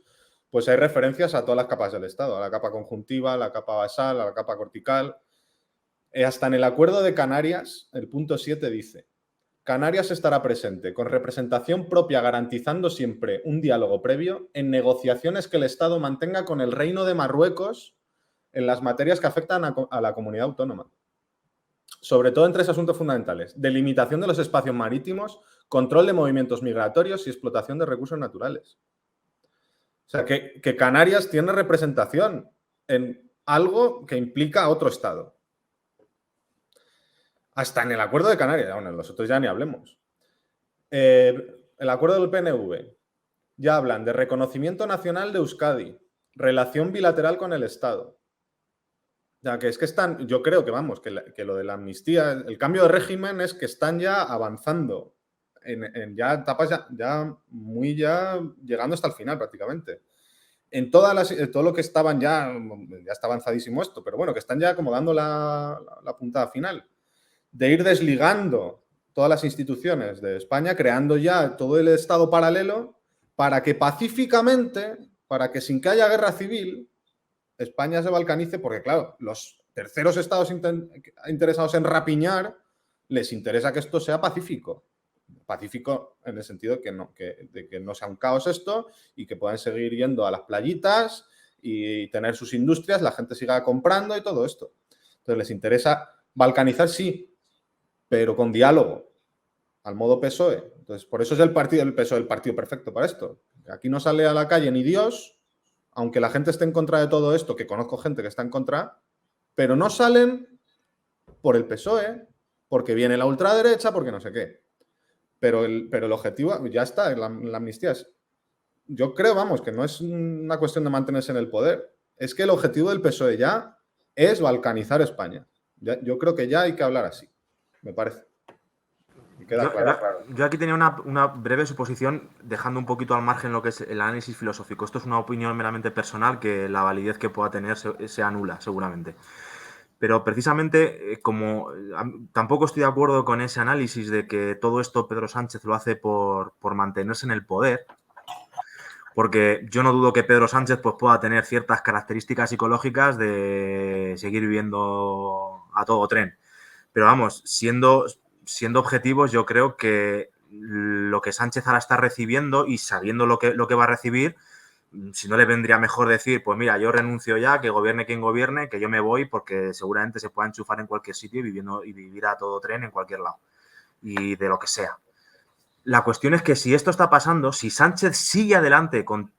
pues hay referencias a todas las capas del Estado, a la capa conjuntiva, a la capa basal, a la capa cortical. Hasta en el acuerdo de Canarias, el punto 7 dice: Canarias estará presente con representación propia, garantizando siempre un diálogo previo en negociaciones que el Estado mantenga con el Reino de Marruecos en las materias que afectan a la comunidad autónoma. Sobre todo en tres asuntos fundamentales: delimitación de los espacios marítimos, control de movimientos migratorios y explotación de recursos naturales. O sea, que Canarias tiene representación en algo que implica a otro Estado. Hasta en el acuerdo de Canarias, bueno, en los otros ya ni hablemos. El acuerdo del PNV, ya hablan de reconocimiento nacional de Euskadi, relación bilateral con el Estado. Ya que es que están, yo creo que vamos, que lo de la amnistía, el cambio de régimen es que están ya avanzando en ya etapas ya llegando hasta el final prácticamente. En todo lo que estaban ya está avanzadísimo esto, pero bueno, que están ya como dando la puntada final. De ir desligando todas las instituciones de España, creando ya todo el Estado paralelo para que pacíficamente, para que sin que haya guerra civil, España se balcanice, porque claro, los terceros estados interesados en rapiñar, les interesa que esto sea pacífico. Pacífico en el sentido de que no sea un caos esto y que puedan seguir yendo a las playitas y tener sus industrias, la gente siga comprando y todo esto. Entonces les interesa balcanizar, sí, pero con diálogo, al modo PSOE. Entonces, por eso es el PSOE el partido perfecto para esto. Aquí no sale a la calle ni Dios aunque la gente esté en contra de todo esto, que conozco gente que está en contra, pero no salen por el PSOE, porque viene la ultraderecha, porque no sé qué. Pero el objetivo ya está, la amnistía es... Yo creo, vamos, que no es una cuestión de mantenerse en el poder, es que el objetivo del PSOE ya es balcanizar España. Yo creo que ya hay que hablar así, me parece. Y queda claro. Yo aquí tenía una breve suposición, dejando un poquito al margen lo que es el análisis filosófico. Esto es una opinión meramente personal, que la validez que pueda tener se anula, seguramente. Pero precisamente, como tampoco estoy de acuerdo con ese análisis de que todo esto Pedro Sánchez lo hace por mantenerse en el poder, porque yo no dudo que Pedro Sánchez pues, pueda tener ciertas características psicológicas de seguir viviendo a todo tren. Pero vamos, siendo objetivos, yo creo que lo que Sánchez ahora está recibiendo y sabiendo lo que va a recibir, si no le vendría mejor decir, pues mira, yo renuncio ya, que gobierne quien gobierne, que yo me voy, porque seguramente se pueda enchufar en cualquier sitio y vivir a todo tren en cualquier lado. Y de lo que sea. La cuestión es que si esto está pasando, si Sánchez sigue adelante con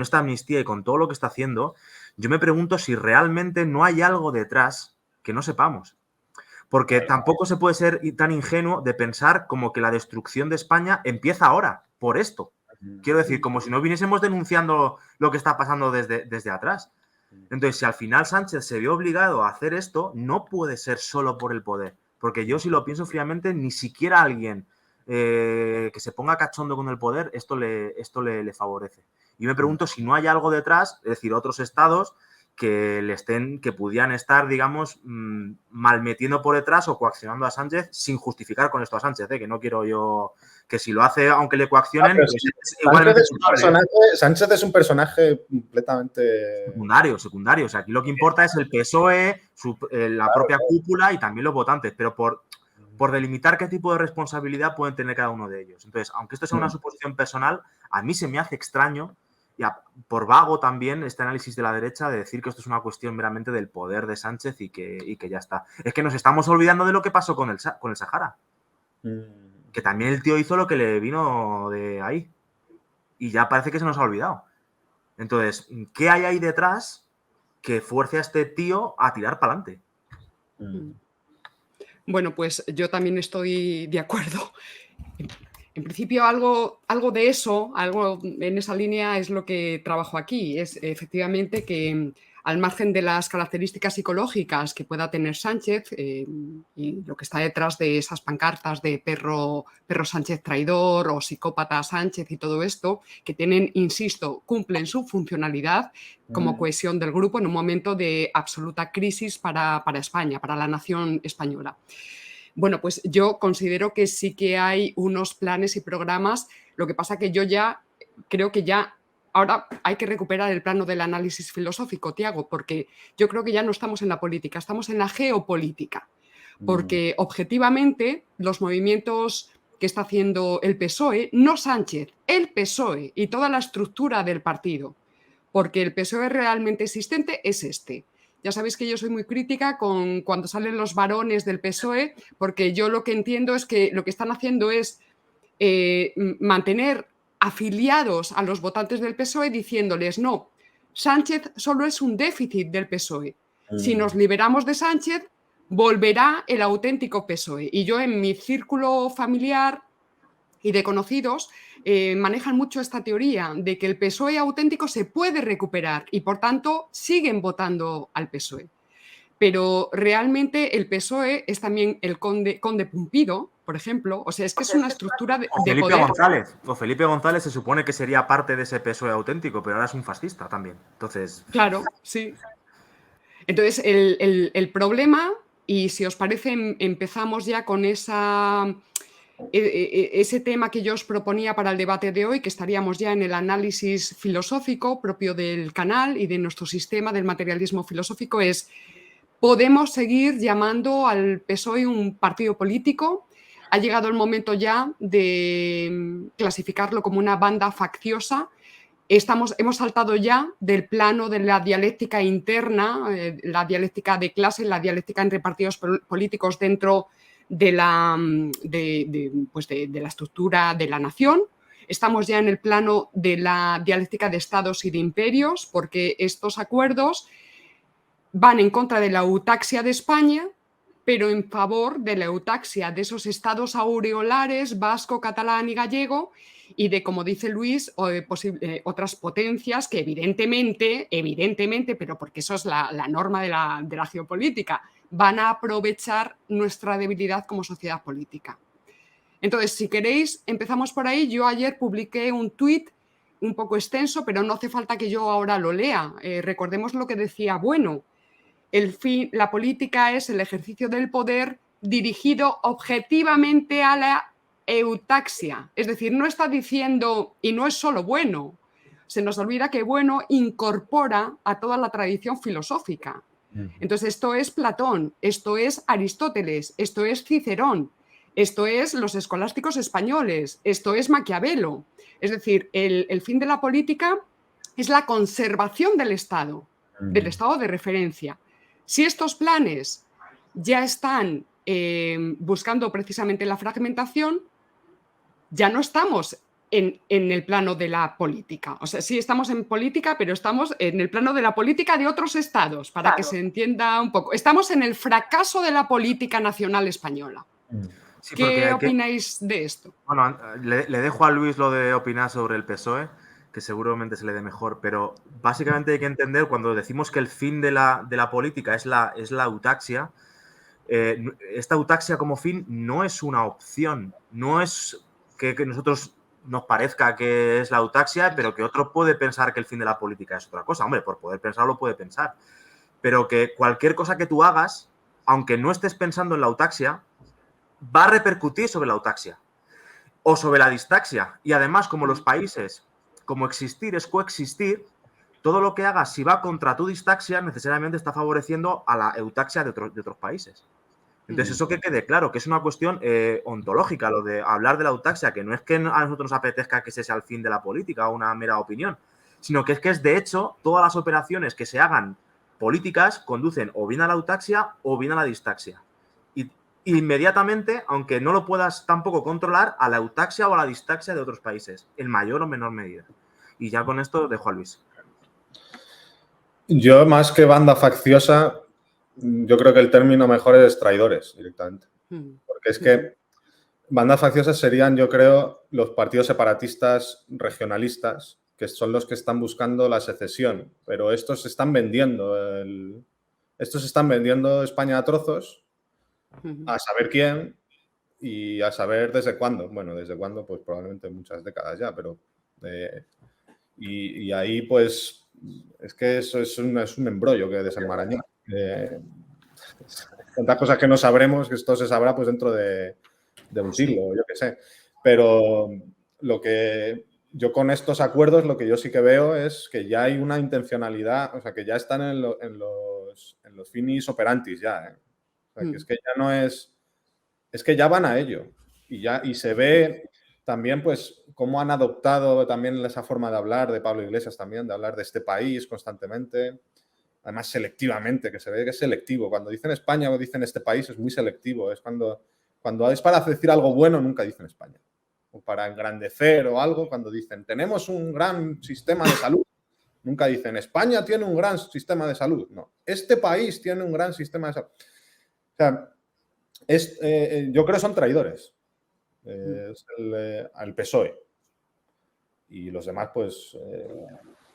esta amnistía y con todo lo que está haciendo, yo me pregunto si realmente no hay algo detrás que no sepamos. Porque tampoco se puede ser tan ingenuo de pensar como que la destrucción de España empieza ahora, por esto. Quiero decir, como si no viniésemos denunciando lo que está pasando desde atrás. Entonces, si al final Sánchez se vio obligado a hacer esto, no puede ser solo por el poder. Porque yo, si lo pienso fríamente, ni siquiera alguien que se ponga cachondo con el poder, esto le favorece. Y me pregunto si no hay algo detrás, es decir, otros estados que pudieran estar, digamos, malmetiendo por detrás o coaccionando a Sánchez sin justificar con esto a Sánchez, que no quiero yo que si lo hace, aunque le coaccionen, pues sí. es igualmente Sánchez es un personaje completamente secundario. O sea, aquí lo que importa es el PSOE, la propia cúpula y también los votantes, pero por delimitar qué tipo de responsabilidad pueden tener cada uno de ellos. Entonces, aunque esto sea una suposición personal, a mí se me hace extraño, y por vago también, este análisis de la derecha de decir que esto es una cuestión meramente del poder de Sánchez y que ya está. Es que nos estamos olvidando de lo que pasó con el Sahara. Que también el tío hizo lo que le vino de ahí. Y ya parece que se nos ha olvidado. Entonces, ¿qué hay ahí detrás que fuerce a este tío a tirar para adelante? Bueno, pues yo también estoy de acuerdo. En principio, algo de eso, algo en esa línea es lo que trabajo aquí. Es efectivamente que, al margen de las características psicológicas que pueda tener Sánchez y lo que está detrás de esas pancartas de perro Sánchez traidor o psicópata Sánchez y todo esto, que tienen, insisto, cumplen su funcionalidad como cohesión del grupo en un momento de absoluta crisis para España, para la nación española. Bueno, pues yo considero que sí que hay unos planes y programas. Lo que pasa que yo ya creo que ya ahora hay que recuperar el plano del análisis filosófico, Tiago, porque yo creo que ya no estamos en la política, estamos en la geopolítica. Porque objetivamente los movimientos que está haciendo el PSOE, no Sánchez, el PSOE y toda la estructura del partido, porque el PSOE realmente existente es este. Ya sabéis que yo soy muy crítica con cuando salen los varones del PSOE, porque yo lo que entiendo es que lo que están haciendo es mantener afiliados a los votantes del PSOE diciéndoles no, Sánchez solo es un déficit del PSOE. Si nos liberamos de Sánchez, volverá el auténtico PSOE. Y yo en mi círculo familiar y de conocidos manejan mucho esta teoría de que el PSOE auténtico se puede recuperar y por tanto siguen votando al PSOE. Pero realmente el PSOE es también el conde Pumpido, por ejemplo. O sea, es que es una estructura de poder. Felipe González se supone que sería parte de ese PSOE auténtico, pero ahora es un fascista también. Entonces... Claro, sí. Entonces, el problema, y si os parece, empezamos ya con ese tema que yo os proponía para el debate de hoy, que estaríamos ya en el análisis filosófico propio del canal y de nuestro sistema del materialismo filosófico, es: ¿podemos seguir llamando al PSOE un partido político? Ha llegado el momento ya de clasificarlo como una banda facciosa. Hemos saltado ya del plano de la dialéctica interna, la dialéctica de clase, la dialéctica entre partidos políticos dentro de la estructura de la nación. Estamos ya en el plano de la dialéctica de estados y de imperios, porque estos acuerdos van en contra de la eutaxia de España, pero en favor de la eutaxia de esos estados aureolares vasco, catalán y gallego, y de, como dice Luis, otras potencias que evidentemente, pero porque eso es la norma de la geopolítica, van a aprovechar nuestra debilidad como sociedad política. Entonces, si queréis, empezamos por ahí. Yo ayer publiqué un tuit un poco extenso, pero no hace falta que yo ahora lo lea. Recordemos lo que decía Bueno. La política es el ejercicio del poder dirigido objetivamente a la eutaxia. Es decir, no está diciendo, y no es solo Bueno, se nos olvida que Bueno incorpora a toda la tradición filosófica. Entonces, esto es Platón, esto es Aristóteles, esto es Cicerón, esto es los escolásticos españoles, esto es Maquiavelo. Es decir, el fin de la política es la conservación del Estado de referencia. Si estos planes ya están buscando precisamente la fragmentación, ya no estamos en el plano de la política. O sea, sí estamos en política, pero estamos en el plano de la política de otros estados, para que se entienda un poco. Estamos en el fracaso de la política nacional española. Sí, ¿Qué opináis de esto? Bueno, le dejo a Luis lo de opinar sobre el PSOE, que seguramente se le dé mejor, pero básicamente hay que entender, cuando decimos que el fin de la política es la eutaxia, esta eutaxia como fin no es una opción, no es que nosotros nos parezca que es la eutaxia, pero que otro puede pensar que el fin de la política es otra cosa. Hombre, por poder pensarlo puede pensar, pero que cualquier cosa que tú hagas, aunque no estés pensando en la eutaxia, va a repercutir sobre la eutaxia o sobre la distaxia. Y además, como los países, como existir es coexistir, todo lo que hagas, si va contra tu distaxia, necesariamente está favoreciendo a la eutaxia de otros países. Entonces, eso que quede claro, que es una cuestión ontológica, lo de hablar de la eutaxia, que no es que a nosotros nos apetezca que ese sea el fin de la política o una mera opinión, sino que es de hecho, todas las operaciones que se hagan políticas conducen o bien a la eutaxia o bien a la distaxia. Y inmediatamente, aunque no lo puedas tampoco controlar, a la eutaxia o a la distaxia de otros países, en mayor o menor medida. Y ya con esto dejo a Luis. Yo, más que banda facciosa, yo creo que el término mejor es traidores, directamente. Porque es que bandas facciosas serían, yo creo, los partidos separatistas regionalistas, que son los que están buscando la secesión. Pero estos están vendiendo España a trozos, a saber quién y a saber desde cuándo. Bueno, desde cuándo, pues probablemente muchas décadas ya, pero... y ahí, pues, es que eso es un embrollo que desenmarañar. Tantas cosas que no sabremos, que esto se sabrá pues dentro de un siglo, yo qué sé. Pero lo que yo con estos acuerdos, lo que yo sí que veo es que ya hay una intencionalidad, o sea, que ya están en los finis operantis ya. O sea, que es que ya no es que ya van a ello. Y se ve también, pues, cómo han adoptado también esa forma de hablar de Pablo Iglesias también, de hablar de este país constantemente. Además, selectivamente, que se ve que es selectivo. Cuando dicen España o dicen este país es muy selectivo. Es cuando es para decir algo bueno, nunca dicen España. O para engrandecer o algo, cuando dicen tenemos un gran sistema de salud, nunca dicen España tiene un gran sistema de salud. No, este país tiene un gran sistema de salud. O sea, yo creo que son traidores. Al PSOE. Y los demás, pues...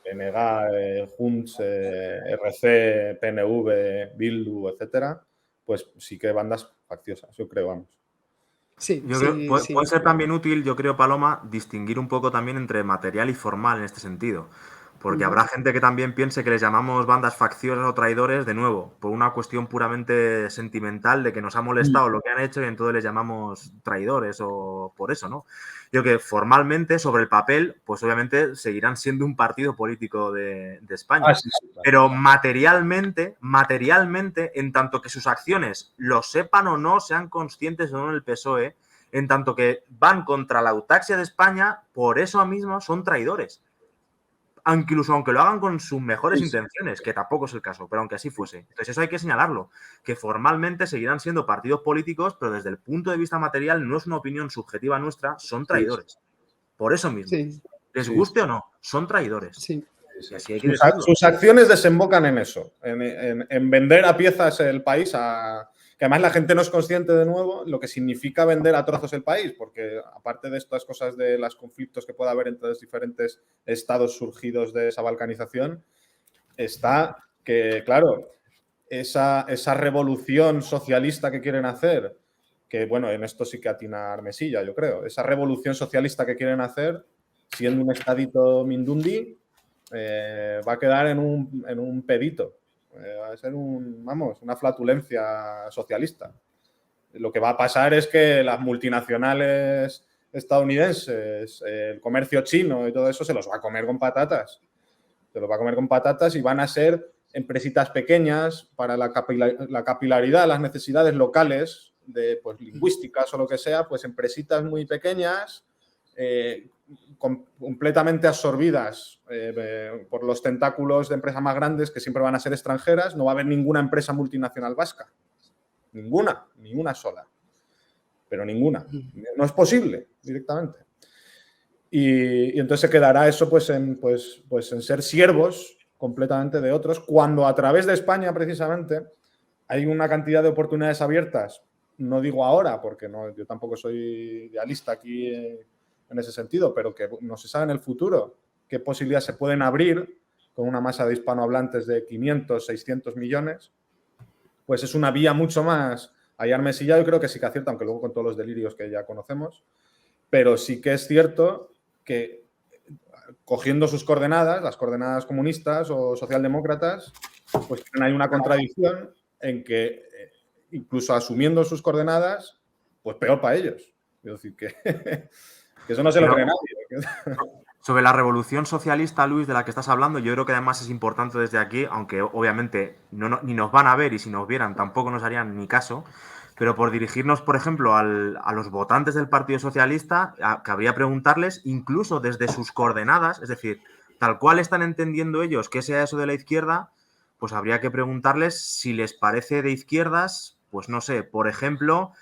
PNG, Junts, RC, PNV, Bildu, etcétera, pues sí que bandas facciosas, yo creo, vamos. Sí, yo creo, puede ser también útil, yo creo, Paloma, distinguir un poco también entre material y formal en este sentido. Porque habrá gente que también piense que les llamamos bandas facciosas o traidores, de nuevo, por una cuestión puramente sentimental de que nos ha molestado lo que han hecho y entonces les llamamos traidores o por eso, ¿no? Yo creo que formalmente, sobre el papel, pues obviamente seguirán siendo un partido político de España. Sí. Pero materialmente, en tanto que sus acciones lo sepan o no, sean conscientes o no en el PSOE, en tanto que van contra la eutaxia de España, por eso mismo son traidores. Incluso aunque lo hagan con sus mejores intenciones, que tampoco es el caso, pero aunque así fuese. Entonces eso hay que señalarlo, que formalmente seguirán siendo partidos políticos, pero desde el punto de vista material no es una opinión subjetiva nuestra, son traidores. Por eso mismo. Sí, Les Sí. guste o no, son traidores. sí. Y así hay que decirlo. Sus acciones desembocan en eso, en vender a piezas el país, que además la gente no es consciente de nuevo lo que significa vender a trozos el país, porque aparte de estas cosas de los conflictos que pueda haber entre los diferentes estados surgidos de esa balcanización, está que, claro, esa revolución socialista que quieren hacer, que bueno, en esto sí que atina Armesilla, yo creo, esa revolución socialista que quieren hacer, siendo un estadito mindundi, va a quedar en un pedito. Va a ser una flatulencia socialista. Lo que va a pasar es que las multinacionales estadounidenses, el comercio chino y todo eso se los va a comer con patatas. Se los va a comer con patatas y van a ser empresitas pequeñas para la capilaridad, las necesidades locales de pues, lingüísticas o lo que sea, pues empresitas muy pequeñas, completamente absorbidas por los tentáculos de empresas más grandes que siempre van a ser extranjeras. No va a haber ninguna empresa multinacional vasca. Ninguna, ni una sola. Pero ninguna. No es posible directamente. Y entonces se quedará eso pues en ser siervos completamente de otros, cuando a través de España precisamente hay una cantidad de oportunidades abiertas. No digo ahora, porque no, yo tampoco soy idealista aquí en ese sentido, pero que no se sabe en el futuro qué posibilidades se pueden abrir con una masa de hispanohablantes de 500, 600 millones, pues es una vía mucho más. Ahí Armesilla yo creo que sí que acierta, aunque luego con todos los delirios que ya conocemos, pero sí que es cierto que cogiendo sus coordenadas, las coordenadas comunistas o socialdemócratas, pues hay una contradicción en que incluso asumiendo sus coordenadas, pues peor para ellos. Es decir, que eso no se lo cree nadie. Sobre la revolución socialista, Luis, de la que estás hablando, yo creo que además es importante desde aquí, aunque obviamente ni nos van a ver y si nos vieran tampoco nos harían ni caso, pero por dirigirnos, por ejemplo, a los votantes del Partido Socialista, cabría preguntarles, incluso desde sus coordenadas, es decir, tal cual están entendiendo ellos que sea eso de la izquierda, pues habría que preguntarles si les parece de izquierdas, pues no sé, por ejemplo,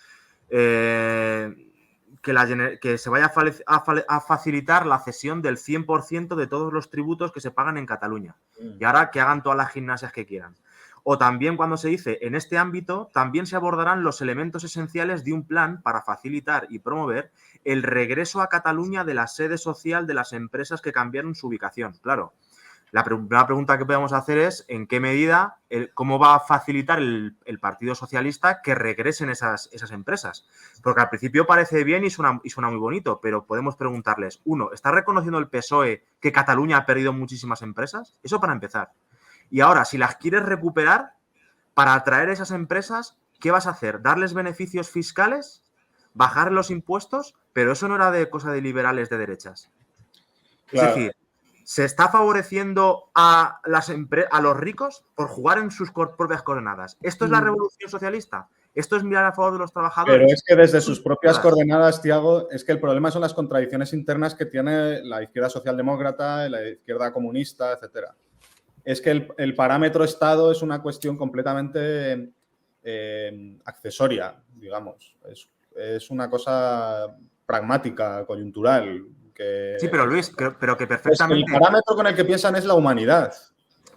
que se vaya a facilitar la cesión del 100% de todos los tributos que se pagan en Cataluña. Y ahora que hagan todas las gimnasias que quieran. O también cuando se dice, en este ámbito también se abordarán los elementos esenciales de un plan para facilitar y promover el regreso a Cataluña de la sede social de las empresas que cambiaron su ubicación. Claro, la primera pregunta que podemos hacer es en qué medida, cómo va a facilitar el Partido Socialista que regresen esas empresas. Porque al principio parece bien y suena muy bonito, pero podemos preguntarles, uno, ¿está reconociendo el PSOE que Cataluña ha perdido muchísimas empresas? Eso para empezar. Y ahora, si las quieres recuperar, para atraer esas empresas, ¿qué vas a hacer? ¿Darles beneficios fiscales? ¿Bajar los impuestos? Pero eso no era de cosa de liberales de derechas. Claro. Es decir, ¿se está favoreciendo a los ricos por jugar en sus propias coordenadas? ¿Esto es la revolución socialista? ¿Esto es mirar a favor de los trabajadores? Pero es que desde sus propias coordenadas, Tiago, es que el problema son las contradicciones internas que tiene la izquierda socialdemócrata, la izquierda comunista, etcétera. Es que el parámetro Estado es una cuestión completamente accesoria, digamos. Es una cosa pragmática, coyuntural. Sí, pero Luis, pero que perfectamente... Pues el parámetro con el que piensan es la humanidad.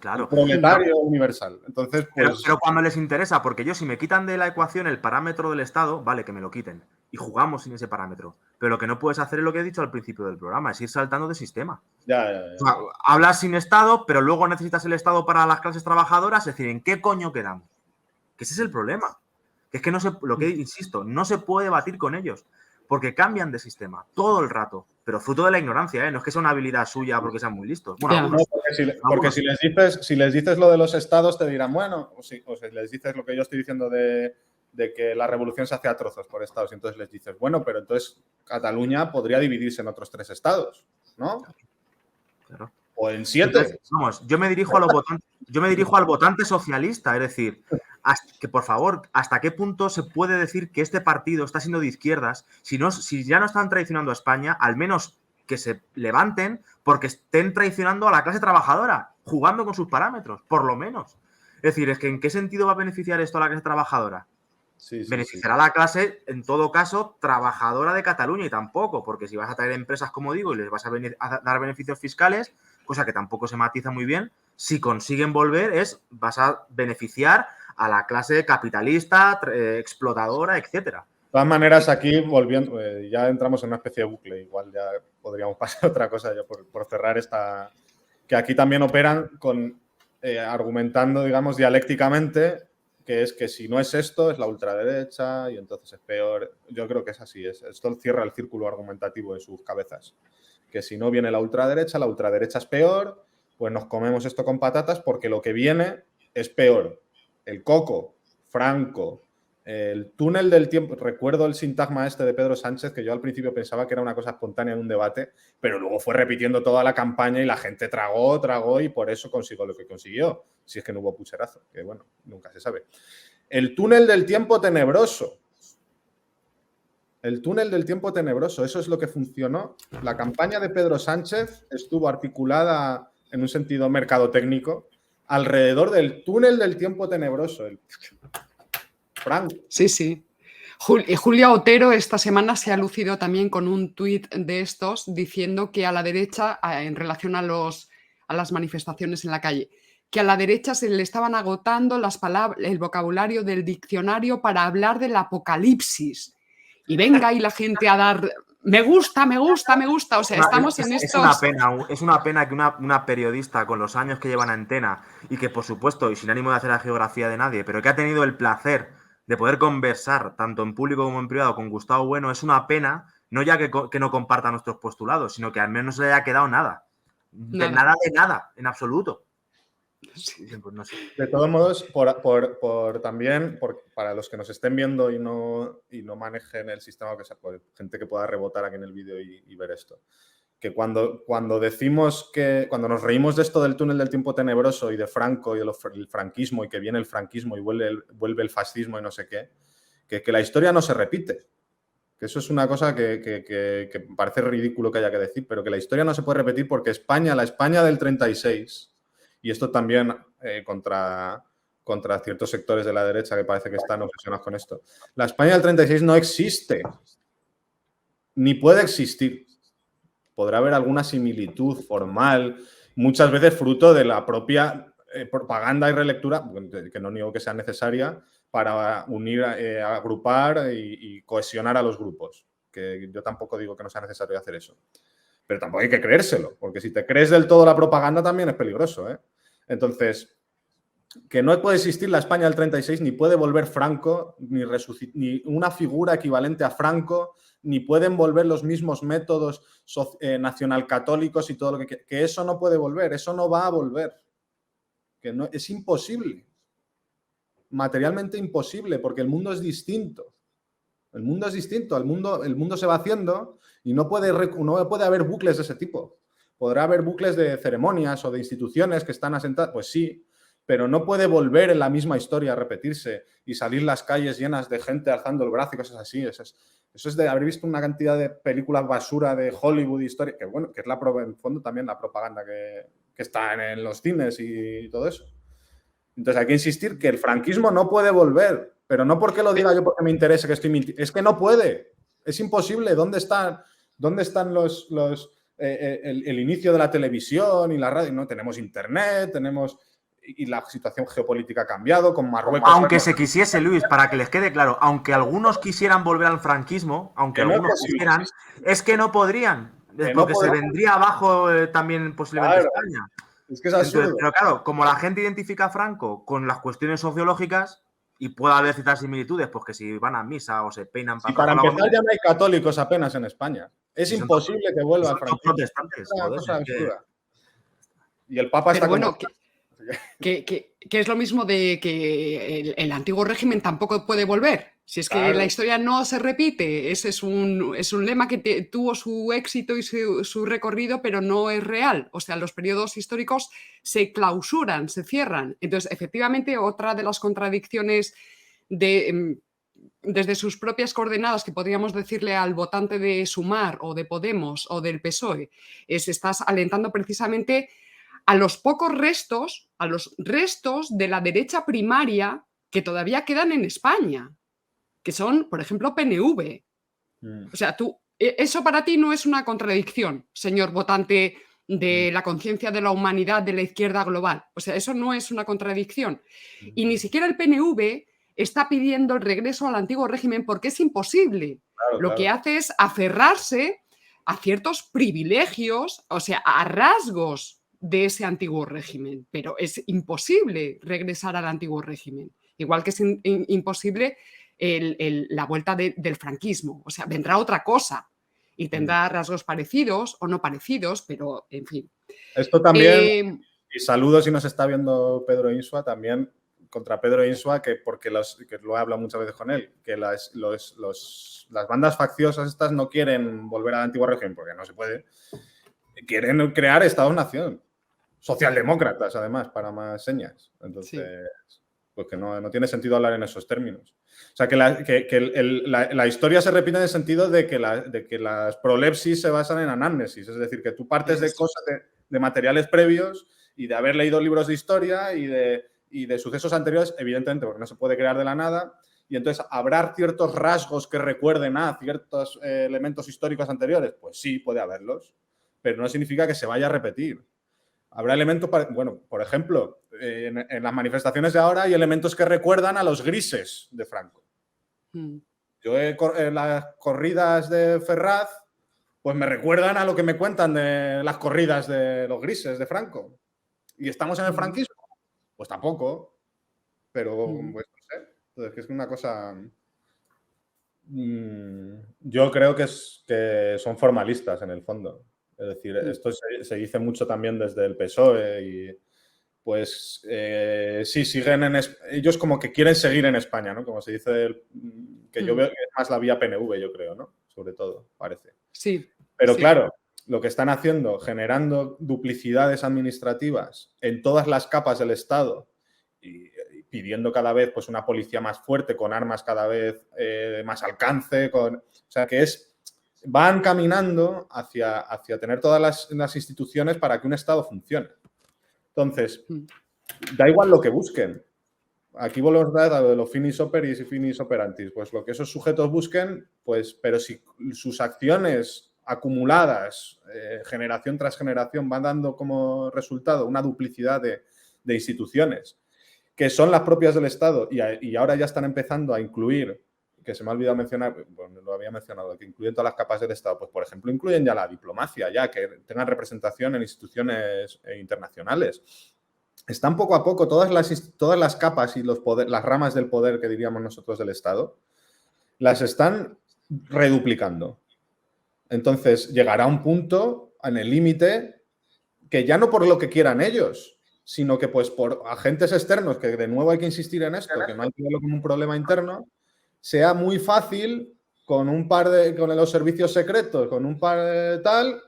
Claro. El proletario universal. Entonces, pues... pero cuando les interesa, porque yo si me quitan de la ecuación el parámetro del Estado, vale, que me lo quiten. Y jugamos sin ese parámetro. Pero lo que no puedes hacer es lo que he dicho al principio del programa, es ir saltando de sistema. Ya. O sea, hablas sin Estado, pero luego necesitas el Estado para las clases trabajadoras, es decir, ¿en qué coño quedamos? Que ese es el problema. Que es que no se, lo que insisto, no se puede debatir con ellos. Porque cambian de sistema todo el rato, pero fruto de la ignorancia, ¿eh? No es que sea una habilidad suya porque sean muy listos. Bueno, no, porque si les dices lo de los estados te dirán, bueno, o si les dices lo que yo estoy diciendo de que la revolución se hace a trozos por estados, y entonces les dices, bueno, pero entonces Cataluña podría dividirse en otros 3 estados, ¿no? Claro. O en 7. Entonces, vamos, yo me dirijo al votante socialista, es decir, que por favor, ¿hasta qué punto se puede decir que este partido está siendo de izquierdas? Si ya no están traicionando a España, al menos que se levanten porque estén traicionando a la clase trabajadora, jugando con sus parámetros, por lo menos. Es decir, es que ¿en qué sentido va a beneficiar esto a la clase trabajadora? Sí, sí, Beneficiará a la clase, en todo caso, trabajadora de Cataluña, y tampoco, porque si vas a traer empresas, como digo, y les vas a dar beneficios fiscales, cosa que tampoco se matiza muy bien, si consiguen volver vas a beneficiar a la clase capitalista, explotadora, etcétera. De todas maneras, aquí volviendo, ya entramos en una especie de bucle, igual ya podríamos pasar a otra cosa ya por cerrar esta, que aquí también operan con argumentando, digamos, dialécticamente, que es que si no es esto, es la ultraderecha y entonces es peor. Yo creo que es así, esto cierra el círculo argumentativo de sus cabezas. Que si no viene la ultraderecha es peor, pues nos comemos esto con patatas porque lo que viene es peor. El coco, Franco, el túnel del tiempo. Recuerdo el sintagma este de Pedro Sánchez, que yo al principio pensaba que era una cosa espontánea en un debate, pero luego fue repitiendo toda la campaña y la gente tragó y por eso consiguió lo que consiguió. Si es que no hubo pucherazo, que bueno, nunca se sabe. El túnel del tiempo tenebroso. El túnel del tiempo tenebroso, eso es lo que funcionó. La campaña de Pedro Sánchez estuvo articulada en un sentido mercadotécnico alrededor del túnel del tiempo tenebroso. Franco. Sí, sí. Julia Otero esta semana se ha lucido también con un tuit de estos diciendo que a la derecha, en relación a las manifestaciones en la calle, que a la derecha se le estaban agotando las palabras, el vocabulario del diccionario para hablar del apocalipsis. Y venga ahí la gente a dar me gusta. O sea, estamos en estos... Es una pena que una periodista con los años que lleva en Antena y que, por supuesto, y sin ánimo de hacer la geografía de nadie, pero que ha tenido el placer de poder conversar tanto en público como en privado con Gustavo Bueno, es una pena, no ya que no comparta nuestros postulados, sino que al menos no se le haya quedado nada. De nada, en absoluto. Sí. Pues no sé. De todos modos, también, para los que nos estén viendo y no manejen el sistema, que sea, gente que pueda rebotar aquí en el vídeo y ver esto, que cuando decimos que, cuando nos reímos de esto del túnel del tiempo tenebroso y de Franco y del franquismo y que viene el franquismo y vuelve el fascismo y no sé qué, que la historia no se repite. Que eso es una cosa que parece ridículo que haya que decir, pero que la historia no se puede repetir porque la España del 36... Y esto también contra ciertos sectores de la derecha que parece que están obsesionados con esto. La España del 36 no existe, ni puede existir. Podrá haber alguna similitud formal, muchas veces fruto de la propia propaganda y relectura, que no niego que sea necesaria, para unir, agrupar y cohesionar a los grupos. Que yo tampoco digo que no sea necesario hacer eso. Pero tampoco hay que creérselo, porque si te crees del todo la propaganda también es peligroso, ¿eh? Entonces, que no puede existir la España del 36, ni puede volver Franco, ni una figura equivalente a Franco, ni pueden volver los mismos métodos nacionalcatólicos y todo lo que eso no puede volver, eso no va a volver. Que no, es imposible. Materialmente imposible, porque el mundo es distinto. El mundo es distinto, el mundo se va haciendo y no puede haber bucles de ese tipo. Podrá haber bucles de ceremonias o de instituciones que están asentadas, pues sí, pero no puede volver en la misma historia a repetirse y salir las calles llenas de gente alzando el brazo y cosas así. Eso es de haber visto una cantidad de películas basura de Hollywood y historia, que bueno, que es en el fondo también la propaganda que está en los cines y todo eso. Entonces hay que insistir que el franquismo no puede volver, pero no porque lo diga yo porque me interese que estoy mintiendo, es que no puede, es imposible. ¿Dónde están el inicio de la televisión y la radio? No tenemos internet, y la situación geopolítica ha cambiado con Marruecos. Aunque se quisiese, Luis, para que les quede claro, aunque algunos quisieran volver al franquismo, quisieran, es que no podrían, porque se vendría abajo también posiblemente España. Es que es absurdo. Entonces, pero claro, como la gente identifica a Franco con las cuestiones sociológicas, y puede haber ciertas similitudes, pues que si van a misa o se peinan para empezar, ya no hay católicos apenas en España. Es imposible que vuelva al franquismo. Protestantes, Y el Papa está bueno, que es lo mismo de que el antiguo régimen tampoco puede volver. Si es que la historia no se repite, ese es un lema que tuvo su éxito y su recorrido, pero no es real. O sea, los periodos históricos se clausuran, se cierran. Entonces, efectivamente, otra de las contradicciones desde sus propias coordenadas que podríamos decirle al votante de Sumar o de Podemos o del PSOE es estás alentando precisamente a los pocos restos, a los restos de la derecha primaria que todavía quedan en España. que son, por ejemplo, PNV. O sea, eso para ti no es una contradicción, señor votante de la conciencia de la humanidad de la izquierda global. O sea, eso no es una contradicción. Y ni siquiera el PNV está pidiendo el regreso al antiguo régimen porque es imposible. Claro, Lo que hace es aferrarse a ciertos privilegios, o sea, a rasgos de ese antiguo régimen. Pero es imposible regresar al antiguo régimen. Igual que es imposible la vuelta del franquismo. O sea, vendrá otra cosa y tendrá rasgos parecidos o no parecidos, pero en fin. Esto también, y saludos si nos está viendo Pedro Insua, también contra Pedro Insua, que lo he hablado muchas veces con él, que las bandas facciosas estas no quieren volver al antiguo régimen, porque no se puede, quieren crear Estados-nación, socialdemócratas además, para más señas. Entonces, pues que no tiene sentido hablar en esos términos. O sea, que la historia se repite en el sentido de que las prolepsis se basan en anamnesis, es decir, que tú partes de cosas, de materiales previos y de haber leído libros de historia y de sucesos anteriores, evidentemente, porque no se puede crear de la nada, y entonces habrá ciertos rasgos que recuerden a ciertos elementos históricos anteriores. Pues sí, puede haberlos, pero no significa que se vaya a repetir. Habrá elementos, bueno, por ejemplo, en las manifestaciones de ahora hay elementos que recuerdan a los grises de Franco. Yo en las corridas de Ferraz, pues me recuerdan a lo que me cuentan de las corridas de los grises de Franco. ¿Y estamos en el franquismo? Pues tampoco, pero pues no sé. Entonces, que es una cosa... yo creo que son formalistas en el fondo. Es decir, esto se dice mucho también desde el PSOE y pues sí, siguen ellos como que quieren seguir en España, ¿no? Como se dice, que yo veo que es más la vía PNV, yo creo, ¿no? Sobre todo, parece. Sí. Pero claro, lo que están haciendo, generando duplicidades administrativas en todas las capas del Estado y pidiendo cada vez pues, una policía más fuerte, con armas cada vez de más alcance, o sea, que van caminando hacia tener todas las instituciones para que un Estado funcione. Entonces, da igual lo que busquen. Aquí volvemos a los finis operis y finis operantis. Pues lo que esos sujetos busquen, pues, pero si sus acciones acumuladas, generación tras generación, van dando como resultado una duplicidad de instituciones que son las propias del Estado y ahora ya están empezando a incluir, que se me ha olvidado mencionar, bueno, lo había mencionado, que incluyen todas las capas del Estado, pues por ejemplo incluyen ya la diplomacia, ya que tengan representación en instituciones internacionales. Están poco a poco todas las capas y las ramas del poder que diríamos nosotros del Estado, las están reduplicando. Entonces llegará un punto en el límite que ya no por lo que quieran ellos, sino que pues por agentes externos, que de nuevo hay que insistir en esto, que no hay que verlo como un problema interno, sea muy fácil con los servicios secretos, con un par de tal,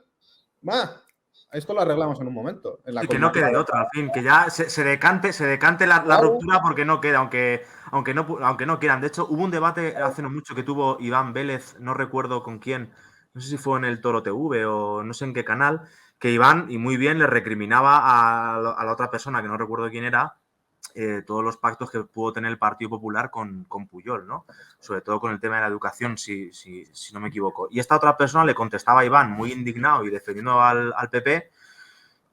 esto lo arreglamos en un momento. Y que no quede otra, al fin, que ya se decante la ruptura porque no queda, aunque no quieran. De hecho, hubo un debate hace no mucho que tuvo Iván Vélez, no recuerdo con quién, no sé si fue en el Toro TV o no sé en qué canal, que Iván, y muy bien, le recriminaba a la otra persona, que no recuerdo quién era, todos los pactos que pudo tener el Partido Popular con Pujol, ¿no? Sobre todo con el tema de la educación, si no me equivoco. Y esta otra persona le contestaba a Iván, muy indignado y defendiendo al PP,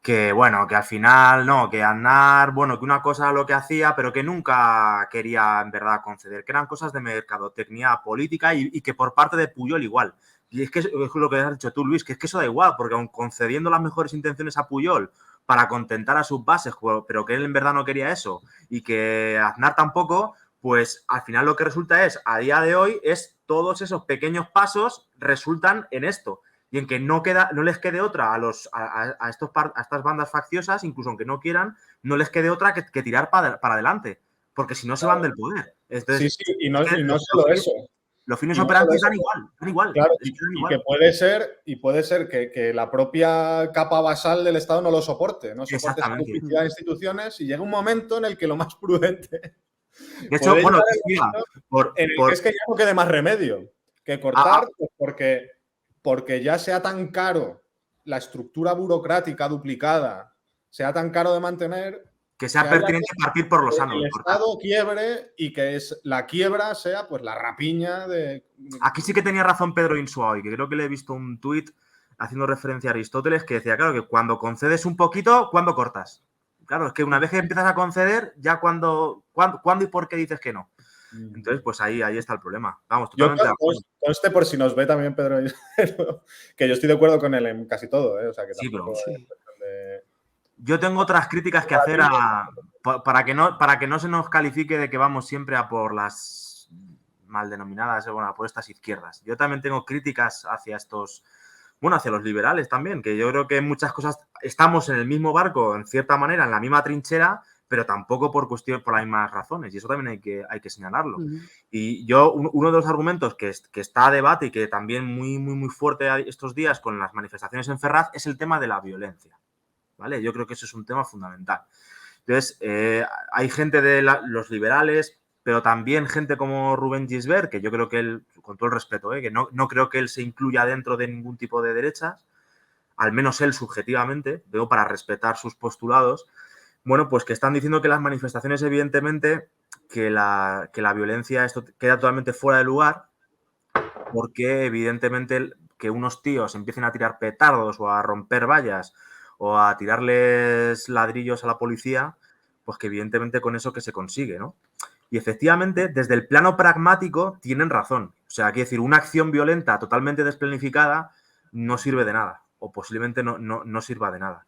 que bueno, que al final no, que Aznar, bueno, que una cosa lo que hacía, pero que nunca quería en verdad conceder, que eran cosas de mercadotecnia política y que por parte de Pujol igual. Y es que es lo que has dicho tú, Luis, que es que eso da igual, porque aun concediendo las mejores intenciones a Pujol para contentar a sus bases, pero que él en verdad no quería eso, y que Aznar tampoco, pues al final lo que resulta es, a día de hoy, es todos esos pequeños pasos resultan en esto. Y en que no les quede otra a estas bandas facciosas, incluso aunque no quieran, no les quede otra que tirar para adelante. Porque si no se van del poder. Entonces, sí, y no solo eso. Los fines operantes dan igual. Claro, y que puede ser que la propia capa basal del Estado no lo soporte, no soporte esa duplicidad de instituciones y llega un momento en el que lo más prudente. De hecho, bueno, es que ya no quede más remedio que cortar, pues porque ya sea tan caro la estructura burocrática duplicada, sea tan caro de mantener, Que sea pertinente partir por lo sano. El Estado quiebre y que la quiebra sea pues la rapiña de... Aquí sí que tenía razón Pedro Insua hoy, que creo que le he visto un tuit haciendo referencia a Aristóteles que decía, claro, que cuando concedes un poquito, ¿cuándo cortas? Claro, es que una vez que empiezas a conceder, ya cuándo y por qué dices que no. Entonces, pues ahí está el problema. Vamos, totalmente de acuerdo. Conste por si nos ve también Pedro, que yo estoy de acuerdo con él en casi todo, ¿eh? O sea, que Sí, tampoco pero... es cuestión de... Yo tengo otras críticas que hacer para que no se nos califique de que vamos siempre a por las mal denominadas, bueno, a por estas izquierdas. Yo también tengo críticas hacia hacia los liberales también, que yo creo que en muchas cosas estamos en el mismo barco, en cierta manera, en la misma trinchera, pero tampoco por las mismas razones. Y eso también hay que señalarlo. Y yo, uno de los argumentos que está a debate y que también muy, muy, muy fuerte estos días con las manifestaciones en Ferraz es el tema de la violencia. ¿Vale? Yo creo que eso es un tema fundamental. Entonces, hay gente de los liberales, pero también gente como Rubén Gisbert, que yo creo que él, con todo el respeto, que no creo que él se incluya dentro de ningún tipo de derechas, al menos él subjetivamente, veo para respetar sus postulados, bueno, pues que están diciendo que las manifestaciones, evidentemente, que la violencia esto queda totalmente fuera de lugar, porque evidentemente que unos tíos empiecen a tirar petardos o a romper vallas o a tirarles ladrillos a la policía, pues que evidentemente con eso que se consigue, ¿no? Y efectivamente, desde el plano pragmático tienen razón. O sea, quiero decir, una acción violenta totalmente desplanificada no sirve de nada, o posiblemente no sirva de nada.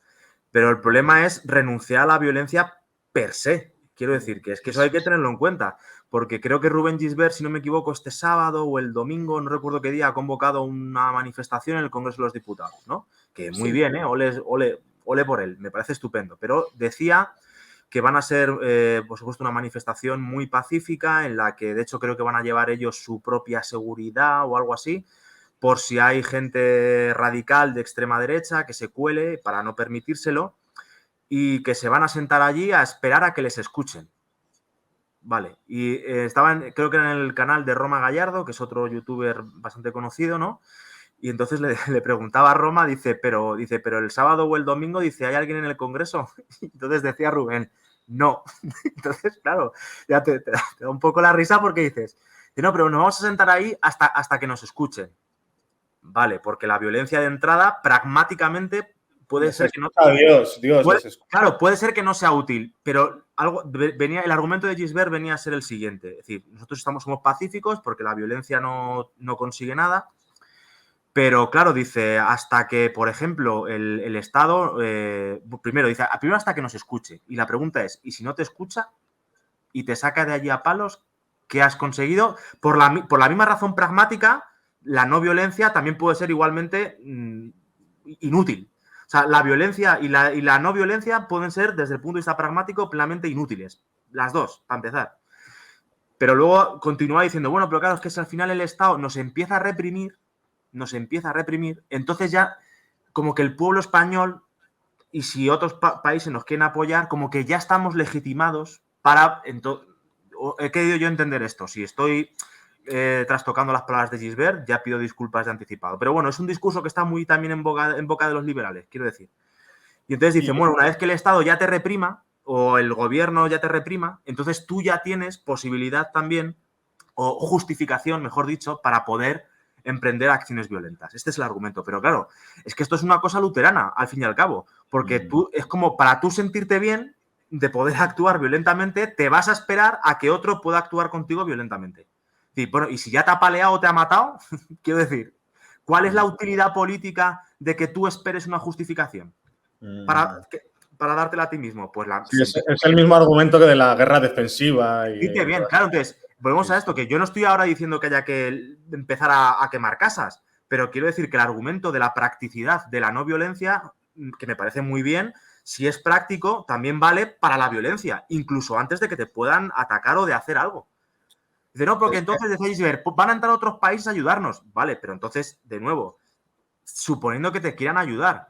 Pero el problema es renunciar a la violencia per se. Quiero decir que es que eso hay que tenerlo en cuenta, porque creo que Rubén Gisbert, si no me equivoco, este sábado o el domingo, no recuerdo qué día, ha convocado una manifestación en el Congreso de los Diputados, ¿no? Que muy bien, ¿eh? Ole por él, me parece estupendo. Pero decía que van a ser, por supuesto, una manifestación muy pacífica en la que, de hecho, creo que van a llevar ellos su propia seguridad o algo así, por si hay gente radical de extrema derecha que se cuele para no permitírselo y que se van a sentar allí a esperar a que les escuchen. Vale, y creo que en el canal de Roma Gallardo, que es otro youtuber bastante conocido, ¿no? Y entonces le preguntaba a Roma, pero el sábado o el domingo, dice, ¿hay alguien en el Congreso? Y entonces decía Rubén, no. Entonces, claro, ya te da un poco la risa porque dices, no, pero nos vamos a sentar ahí hasta que nos escuchen. Vale, porque la violencia de entrada, pragmáticamente, puede ser que no... Claro, puede ser que no sea útil, pero el argumento de Gisbert venía a ser el siguiente. Es decir, nosotros somos pacíficos porque la violencia no consigue nada. Pero claro, dice, hasta que, por ejemplo, el Estado, primero hasta que nos escuche. Y la pregunta es, ¿y si no te escucha y te saca de allí a palos, qué has conseguido? Por la misma razón pragmática, la no violencia también puede ser igualmente inútil. O sea, la violencia y la no violencia pueden ser, desde el punto de vista pragmático, plenamente inútiles. Las dos, para empezar. Pero luego continúa diciendo, bueno, pero claro, es que si al final el Estado nos empieza a reprimir, entonces ya como que el pueblo español y si otros países nos quieren apoyar, como que ya estamos legitimados para... He querido yo entender esto. Si estoy trastocando las palabras de Gisbert, ya pido disculpas de anticipado. Pero bueno, es un discurso que está muy también en boca de los liberales, quiero decir. Y entonces dicen, bueno, una vez que el Estado ya te reprima o el gobierno ya te reprima, entonces tú ya tienes posibilidad también, o justificación, mejor dicho, para poder emprender acciones violentas. Este es el argumento. Pero claro, es que esto es una cosa luterana, al fin y al cabo, porque es como para tú sentirte bien de poder actuar violentamente, te vas a esperar a que otro pueda actuar contigo violentamente. Y, bueno, y si ya te ha paleado o te ha matado, quiero decir, ¿cuál es la utilidad política de que tú esperes una justificación? Para dártela a ti mismo. Pues es el mismo argumento que de la guerra defensiva. Dice bien, claro, entonces... Volvemos a esto, que yo no estoy ahora diciendo que haya que empezar a quemar casas, pero quiero decir que el argumento de la practicidad de la no violencia, que me parece muy bien, si es práctico, también vale para la violencia, incluso antes de que te puedan atacar o de hacer algo. Dice, no, porque entonces decís, van a entrar otros países a ayudarnos. Vale, pero entonces, de nuevo, suponiendo que te quieran ayudar,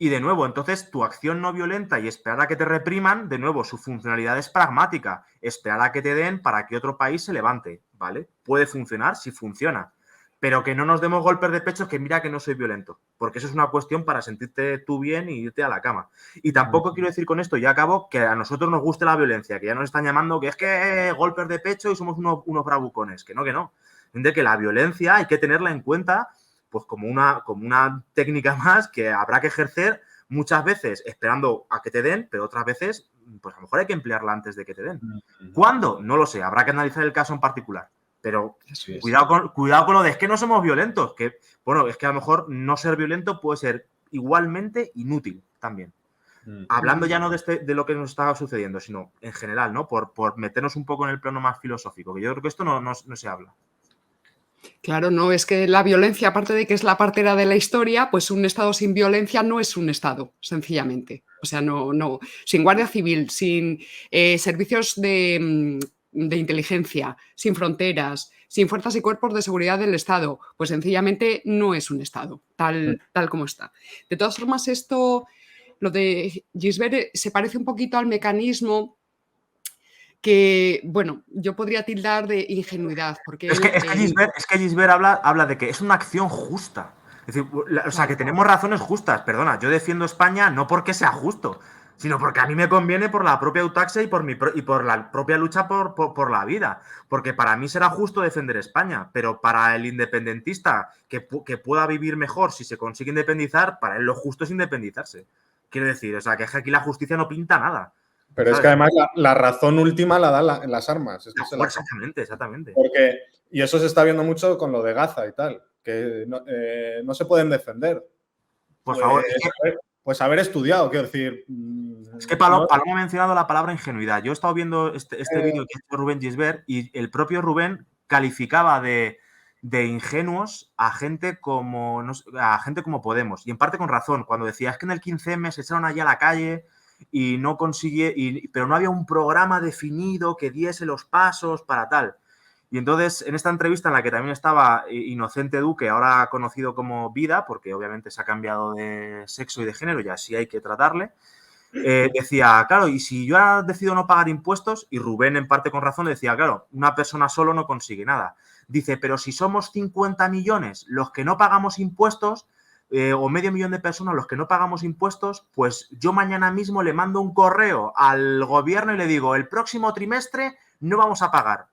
y de nuevo, entonces tu acción no violenta y esperar a que te repriman, de nuevo, su funcionalidad es pragmática. Esperar a que te den para que otro país se levante, ¿vale? Puede funcionar, sí funciona. pero que no nos demos golpes de pecho que mira que no soy violento, porque eso es una cuestión para sentirte tú bien y irte a la cama. Y tampoco quiero decir con esto, ya acabo, que a nosotros nos guste la violencia, que ya nos están llamando que es que golpes de pecho y somos unos bravucones, que no, que no. Entiende que la violencia hay que tenerla en cuenta pues como una técnica más que habrá que ejercer muchas veces esperando a que te den, pero otras veces pues a lo mejor hay que emplearla antes de que te den. ¿Cuándo? No lo sé, habrá que analizar el caso en particular. Pero cuidado con lo de es que no somos violentos. Que, bueno, es que a lo mejor no ser violento puede ser igualmente inútil también. Hablando ya no de lo que nos estaba sucediendo, sino en general, ¿no? Por meternos un poco en el plano más filosófico, que yo creo que esto no se habla. Claro, no, es que la violencia, aparte de que es la partera de la historia, pues un Estado sin violencia no es un Estado, sencillamente. O sea, no, sin Guardia Civil, sin servicios de inteligencia, sin fronteras, sin fuerzas y cuerpos de seguridad del Estado, pues sencillamente no es un Estado, tal como está. De todas formas, lo de Gisbert se parece un poquito al mecanismo que, bueno, yo podría tildar de ingenuidad, porque Es que Gisbert habla de que es una acción justa. Es decir, o sea, que tenemos razones justas. Perdona, yo defiendo España no porque sea justo, sino porque a mí me conviene por la propia eutaxia y por la propia lucha por la vida. Porque para mí será justo defender España, pero para el independentista que pueda vivir mejor si se consigue independizar, para él lo justo es independizarse. Quiero decir, o sea, que aquí la justicia no pinta nada. Pero ¿sabes? es que además la razón última la dan las armas. Es que Exactamente. Y eso se está viendo mucho con lo de Gaza y tal, que no se pueden defender. Por favor, pues haber estudiado, quiero decir. Es que Paloma ha mencionado la palabra ingenuidad. Yo he estado viendo este vídeo que ha hecho Rubén Gisbert y el propio Rubén calificaba de ingenuos a gente como Podemos. Y en parte con razón, cuando decía es que en el 15M se echaron allá a la calle y no pero no había un programa definido que diese los pasos para tal. Y entonces, en esta entrevista en la que también estaba Inocente Duque, ahora conocido como Vida, porque obviamente se ha cambiado de sexo y de género y así hay que tratarle, decía, claro, y si yo decido no pagar impuestos, y Rubén en parte con razón le decía, claro, una persona solo no consigue nada. Dice, pero si somos 50 millones los que no pagamos impuestos, o medio millón de personas los que no pagamos impuestos, pues yo mañana mismo le mando un correo al gobierno y le digo, el próximo trimestre no vamos a pagar.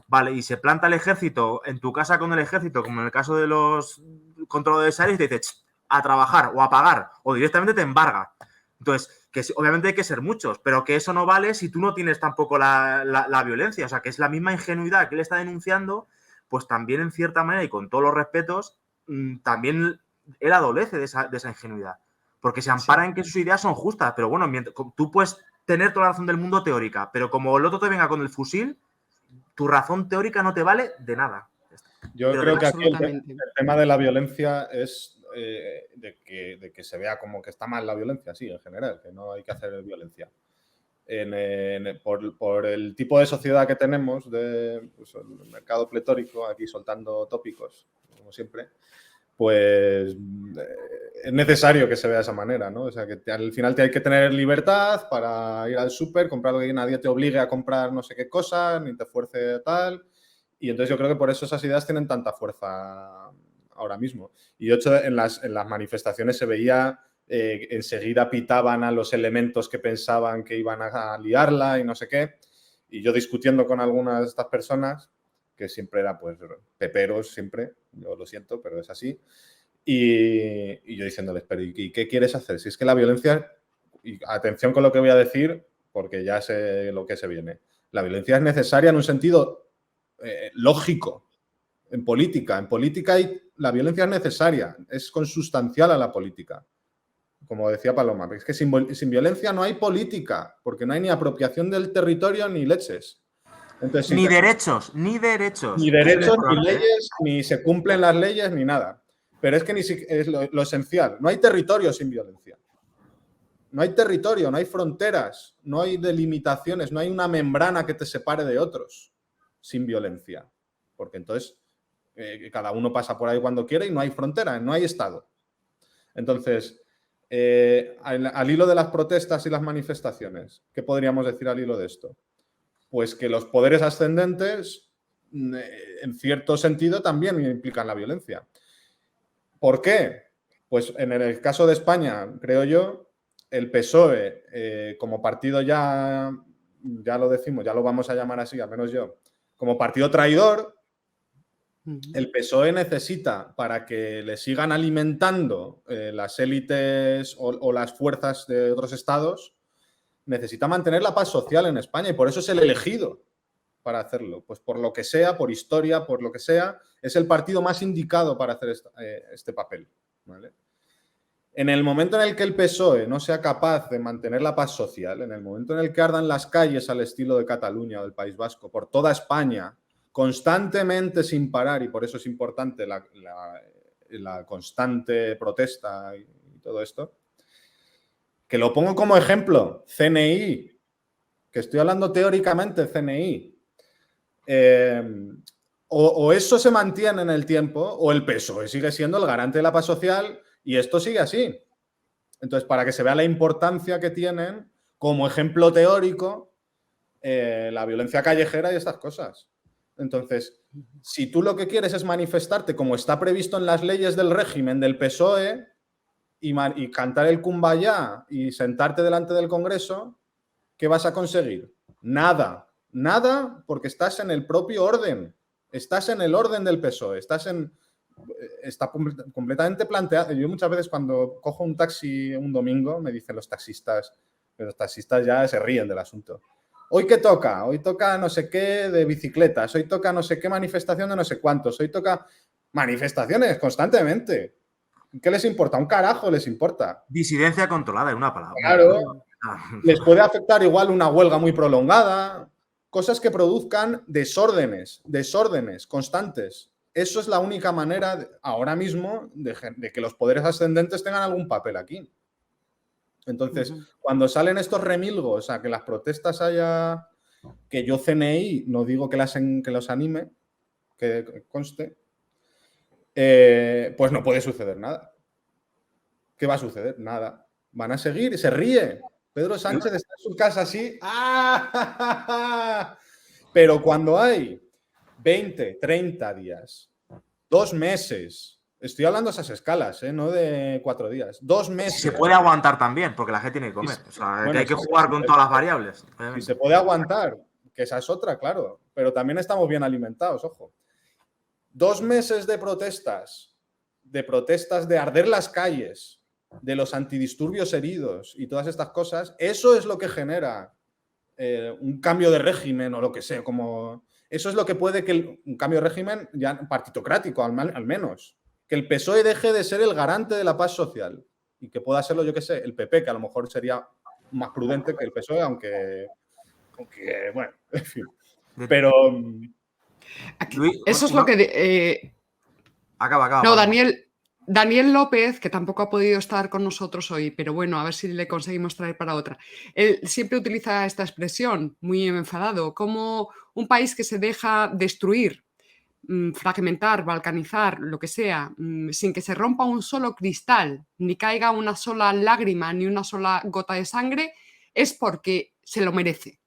Vale, y se planta el ejército en tu casa con el ejército, como en el caso de los controladores aéreos, y te dice a trabajar o a pagar, o directamente te embarga. Entonces, que obviamente hay que ser muchos, pero que eso no vale si tú no tienes tampoco la violencia. O sea, que es la misma ingenuidad que él está denunciando, pues también en cierta manera y con todos los respetos, también él adolece de esa ingenuidad. Porque se ampara en que sus ideas son justas, pero bueno, tú puedes tener toda la razón del mundo teórica, pero como el otro te venga con el fusil, tu razón teórica no te vale de nada. Yo creo que aquí el tema de la violencia es de que se vea como que está mal la violencia, sí, en general, que no hay que hacer violencia. Por el tipo de sociedad que tenemos, pues, el mercado pletórico, aquí soltando tópicos, como siempre, pues es necesario que se vea de esa manera, ¿no? O sea, que al final te hay que tener libertad para ir al súper, comprar lo que nadie te obligue a comprar no sé qué cosa, ni te fuerce tal. Y entonces yo creo que por eso esas ideas tienen tanta fuerza ahora mismo. Y de hecho en las manifestaciones se veía, enseguida pitaban a los elementos que pensaban que iban a liarla y no sé qué. Y yo discutiendo con algunas de estas personas, que siempre era pues peperos, siempre, yo lo siento, pero es así. Y yo diciéndoles, pero ¿y qué quieres hacer? Si es que la violencia, y atención con lo que voy a decir, porque ya sé lo que se viene. La violencia es necesaria en un sentido lógico. En política la violencia es necesaria, es consustancial a la política. Como decía Paloma, es que sin violencia no hay política, porque no hay ni apropiación del territorio ni leches. Entonces, ni derechos. Ni leyes, ni se cumplen las leyes, ni nada. Pero es que es lo esencial. No hay territorio sin violencia. No hay territorio, no hay fronteras, no hay delimitaciones, no hay una membrana que te separe de otros sin violencia. Porque entonces cada uno pasa por ahí cuando quiere y no hay frontera, no hay Estado. Entonces, al hilo de las protestas y las manifestaciones, ¿qué podríamos decir al hilo de esto? Pues que los poderes ascendentes en cierto sentido también implican la violencia. ¿Por qué? Pues en el caso de España, creo yo, el PSOE, como partido ya lo decimos, ya lo vamos a llamar así, al menos yo, como partido traidor, el PSOE necesita, para que le sigan alimentando las élites o las fuerzas de otros estados, necesita mantener la paz social en España y por eso es el elegido para hacerlo. Pues por lo que sea, por historia, por lo que sea, es el partido más indicado para hacer este papel, ¿vale? En el momento en el que el PSOE no sea capaz de mantener la paz social, en el momento en el que ardan las calles al estilo de Cataluña o del País Vasco, por toda España, constantemente sin parar, y por eso es importante la constante protesta y todo esto, que lo pongo como ejemplo, CNI, que estoy hablando teóricamente de CNI, o eso se mantiene en el tiempo, o el PSOE sigue siendo el garante de la paz social y esto sigue así. Entonces, para que se vea la importancia que tienen como ejemplo teórico la violencia callejera y estas cosas. Entonces, si tú lo que quieres es manifestarte como está previsto en las leyes del régimen del PSOE y cantar el Kumbaya y sentarte delante del Congreso, ¿qué vas a conseguir? Nada, nada, porque estás en el propio orden. Estás en el orden del PSOE, está completamente planteado. Yo muchas veces cuando cojo un taxi un domingo me dicen los taxistas ya se ríen del asunto. ¿Hoy qué toca? Hoy toca no sé qué de bicicletas, hoy toca no sé qué manifestación de no sé cuántos, hoy toca manifestaciones constantemente. ¿Qué les importa? Un carajo les importa. Disidencia controlada, en una palabra. Claro, les puede afectar igual una huelga muy prolongada, cosas que produzcan desórdenes constantes. Eso es la única manera ahora mismo de que los poderes ascendentes tengan algún papel aquí. Entonces, cuando salen estos remilgos a que las protestas haya, que yo CNI no digo que los anime, que conste, pues no puede suceder nada. ¿Qué va a suceder? Nada. Van a seguir, se ríe. Pedro Sánchez está en su casa así. ¡Ah! Pero cuando hay 20, 30 días, 2 meses, estoy hablando de esas escalas, no de 4 días, 2 meses. Se puede aguantar también, porque la gente tiene que comer. O sea, bueno, que hay que jugar con todas las variables. Si se puede aguantar, que esa es otra, claro. Pero también estamos bien alimentados, ojo. 2 meses de protestas de arder las calles, de los antidisturbios heridos y todas estas cosas, eso es lo que genera un cambio de régimen o lo que sea. Eso es lo que puede que un cambio de régimen ya partitocrático, al menos. Que el PSOE deje de ser el garante de la paz social y que pueda serlo, yo qué sé, el PP, que a lo mejor sería más prudente que el PSOE, aunque bueno, en fin. Pero... Eso es lo que... Acaba. No, Daniel López, que tampoco ha podido estar con nosotros hoy, pero bueno, a ver si le conseguimos traer para otra. Él siempre utiliza esta expresión, muy enfadado, como un país que se deja destruir, fragmentar, balcanizar, lo que sea, sin que se rompa un solo cristal, ni caiga una sola lágrima, ni una sola gota de sangre, es porque se lo merece.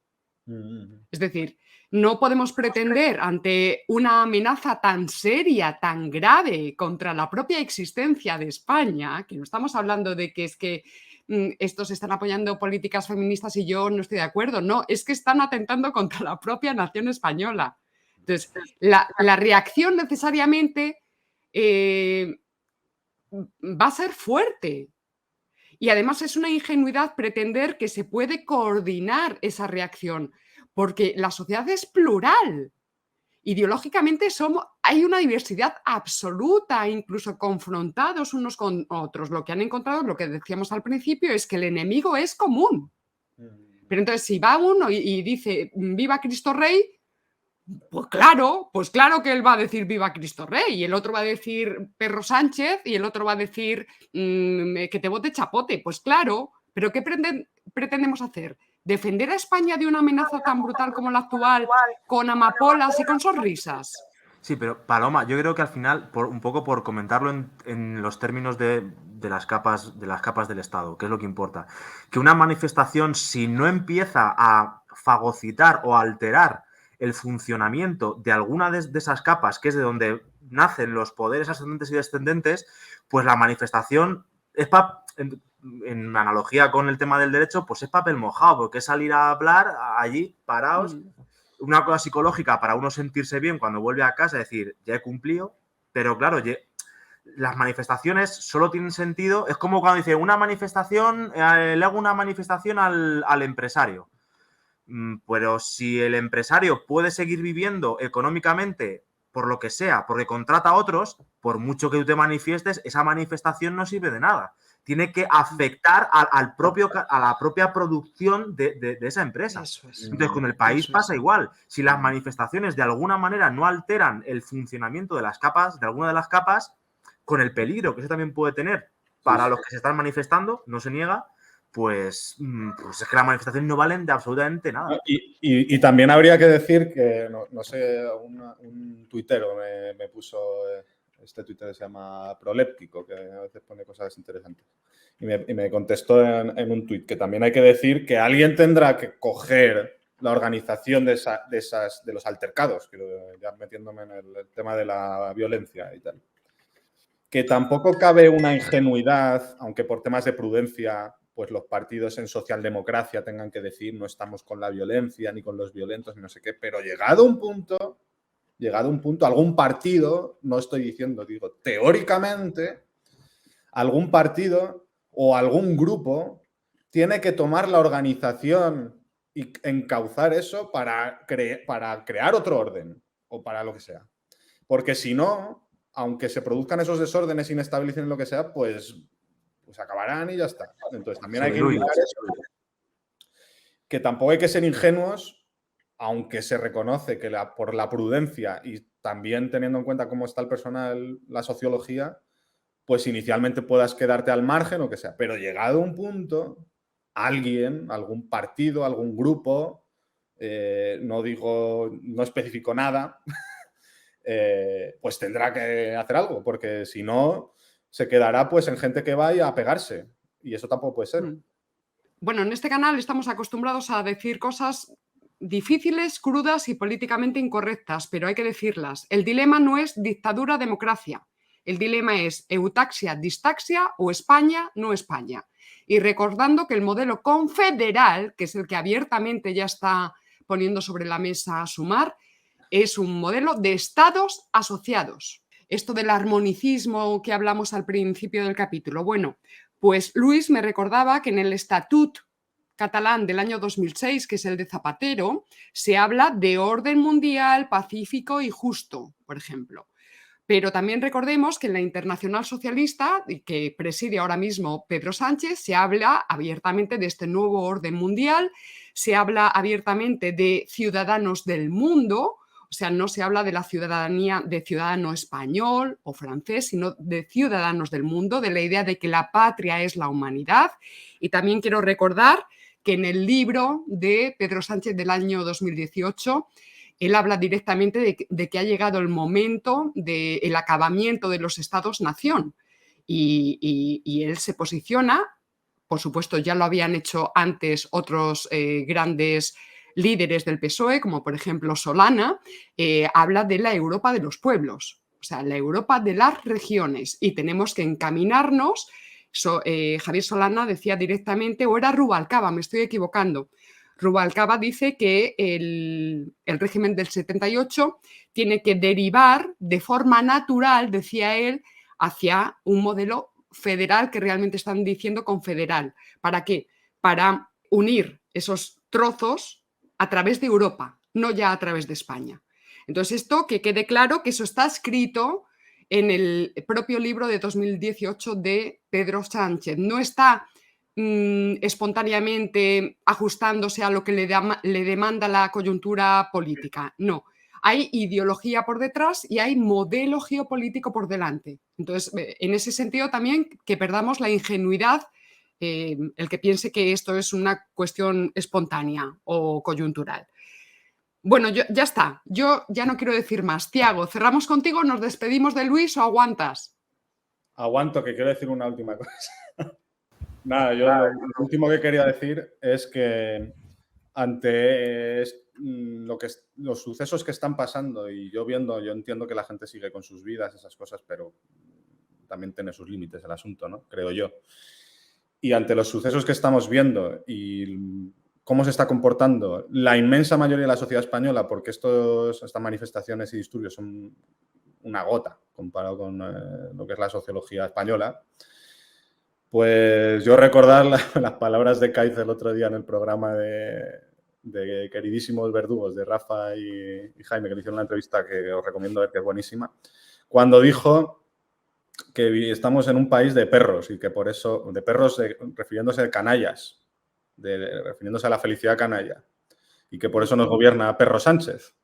Es decir, no podemos pretender ante una amenaza tan seria, tan grave contra la propia existencia de España, que no estamos hablando de que es que estos están apoyando políticas feministas y yo no estoy de acuerdo, no, es que están atentando contra la propia nación española. Entonces, la reacción necesariamente va a ser fuerte. Y además es una ingenuidad pretender que se puede coordinar esa reacción, porque la sociedad es plural. Ideológicamente hay una diversidad absoluta, incluso confrontados unos con otros. Lo que han encontrado, lo que decíamos al principio, es que el enemigo es común. Pero entonces, si va uno y dice «Viva Cristo Rey», pues claro que él va a decir «Viva Cristo Rey», y el otro va a decir «Perro Sánchez», y el otro va a decir «Que te vote Chapote». Pues claro, pero ¿qué pretendemos hacer? ¿Defender a España de una amenaza tan brutal como la actual, con amapolas y con sonrisas? Sí, pero Paloma, yo creo que al final, un poco por comentarlo en los términos de las capas del Estado, que es lo que importa, que una manifestación, si no empieza a fagocitar o a alterar el funcionamiento de alguna de esas capas, que es de donde nacen los poderes ascendentes y descendentes, pues la manifestación es en analogía con el tema del derecho, pues es papel mojado, porque es salir a hablar allí parados, una cosa psicológica para uno sentirse bien cuando vuelve a casa, decir, ya he cumplido, pero claro, las manifestaciones solo tienen sentido, es como cuando dice una manifestación, le hago una manifestación al empresario. Pero si el empresario puede seguir viviendo económicamente por lo que sea, porque contrata a otros, por mucho que tú te manifiestes, esa manifestación no sirve de nada. Tiene que afectar a la propia producción de esa empresa. Eso es. Entonces, con el país pasa igual. Si las manifestaciones de alguna manera no alteran el funcionamiento de las capas, de alguna de las capas, con el peligro que eso también puede tener para los que se están manifestando, no se niega, pues es que las manifestaciones no valen de absolutamente nada. Y también habría que decir que, no sé, un tuitero me puso, este tuitero se llama Proléptico, que a veces pone cosas interesantes, y me contestó en un tuit que también hay que decir que alguien tendrá que coger la organización de los altercados, ya metiéndome en el tema de la violencia y tal. Que tampoco cabe una ingenuidad, aunque por temas de prudencia pues los partidos en socialdemocracia tengan que decir no estamos con la violencia ni con los violentos ni no sé qué, pero llegado un punto, algún partido, no estoy diciendo, digo, teóricamente, algún partido o algún grupo tiene que tomar la organización y encauzar eso para crear otro orden o para lo que sea. Porque si no, aunque se produzcan esos desórdenes, inestabilecen lo que sea, pues acabarán y ya está. Entonces también hay que mirar eso. Que tampoco hay que ser ingenuos, aunque se reconoce que por la prudencia y también teniendo en cuenta cómo está el personal, la sociología, pues inicialmente puedas quedarte al margen o que sea. Pero llegado a un punto, alguien, algún partido, algún grupo, no especifico nada, pues tendrá que hacer algo, porque si no, se quedará pues en gente que vaya a pegarse. Y eso tampoco puede ser. Bueno, en este canal estamos acostumbrados a decir cosas difíciles, crudas y políticamente incorrectas, pero hay que decirlas. El dilema no es dictadura-democracia. El dilema es eutaxia-distaxia o España, no España. Y recordando que el modelo confederal, que es el que abiertamente ya está poniendo sobre la mesa Sumar, es un modelo de estados asociados. Esto del armonicismo que hablamos al principio del capítulo. Bueno, pues Luis me recordaba que en el Estatut catalán del año 2006, que es el de Zapatero, se habla de orden mundial, pacífico y justo, por ejemplo. Pero también recordemos que en la Internacional Socialista, que preside ahora mismo Pedro Sánchez, se habla abiertamente de este nuevo orden mundial, se habla abiertamente de ciudadanos del mundo, o sea, no se habla de la ciudadanía de ciudadano español o francés, sino de ciudadanos del mundo, de la idea de que la patria es la humanidad. Y también quiero recordar que en el libro de Pedro Sánchez del año 2018, él habla directamente de que ha llegado el momento del acabamiento de los estados-nación. Y él se posiciona, por supuesto, ya lo habían hecho antes otros grandes líderes del PSOE, como por ejemplo Solana, habla de la Europa de los pueblos, o sea, la Europa de las regiones, y tenemos que encaminarnos. Javier Solana decía directamente, o era Rubalcaba, me estoy equivocando. Rubalcaba dice que el régimen del 78 tiene que derivar de forma natural, decía él, hacia un modelo federal que realmente están diciendo confederal. ¿Para qué? Para unir esos trozos a través de Europa, no ya a través de España. Entonces, esto que quede claro que eso está escrito en el propio libro de 2018 de Pedro Sánchez. No está espontáneamente ajustándose a lo que le demanda la coyuntura política. No, hay ideología por detrás y hay modelo geopolítico por delante. Entonces, en ese sentido también que perdamos la ingenuidad, el que piense que esto es una cuestión espontánea o coyuntural. Bueno, ya está. Yo ya no quiero decir más. Tiago, ¿cerramos contigo? ¿Nos despedimos de Luis o aguantas? Aguanto, que quiero decir una última cosa. Nada, yo lo último que quería decir es que ante los sucesos que están pasando, y yo entiendo que la gente sigue con sus vidas, esas cosas, pero también tiene sus límites el asunto, ¿no? Creo yo. Y ante los sucesos que estamos viendo y cómo se está comportando la inmensa mayoría de la sociedad española, porque estas manifestaciones y disturbios son una gota comparado con lo que es la sociología española, pues yo recordar las palabras de Kaiz el otro día en el programa de Queridísimos Verdugos, de Rafa y Jaime, que le hicieron una entrevista que os recomiendo ver, que es buenísima, cuando dijo que estamos en un país de perros y que por eso, de perros refiriéndose a canallas, refiriéndose a la felicidad canalla, y que por eso nos gobierna Perro Sánchez.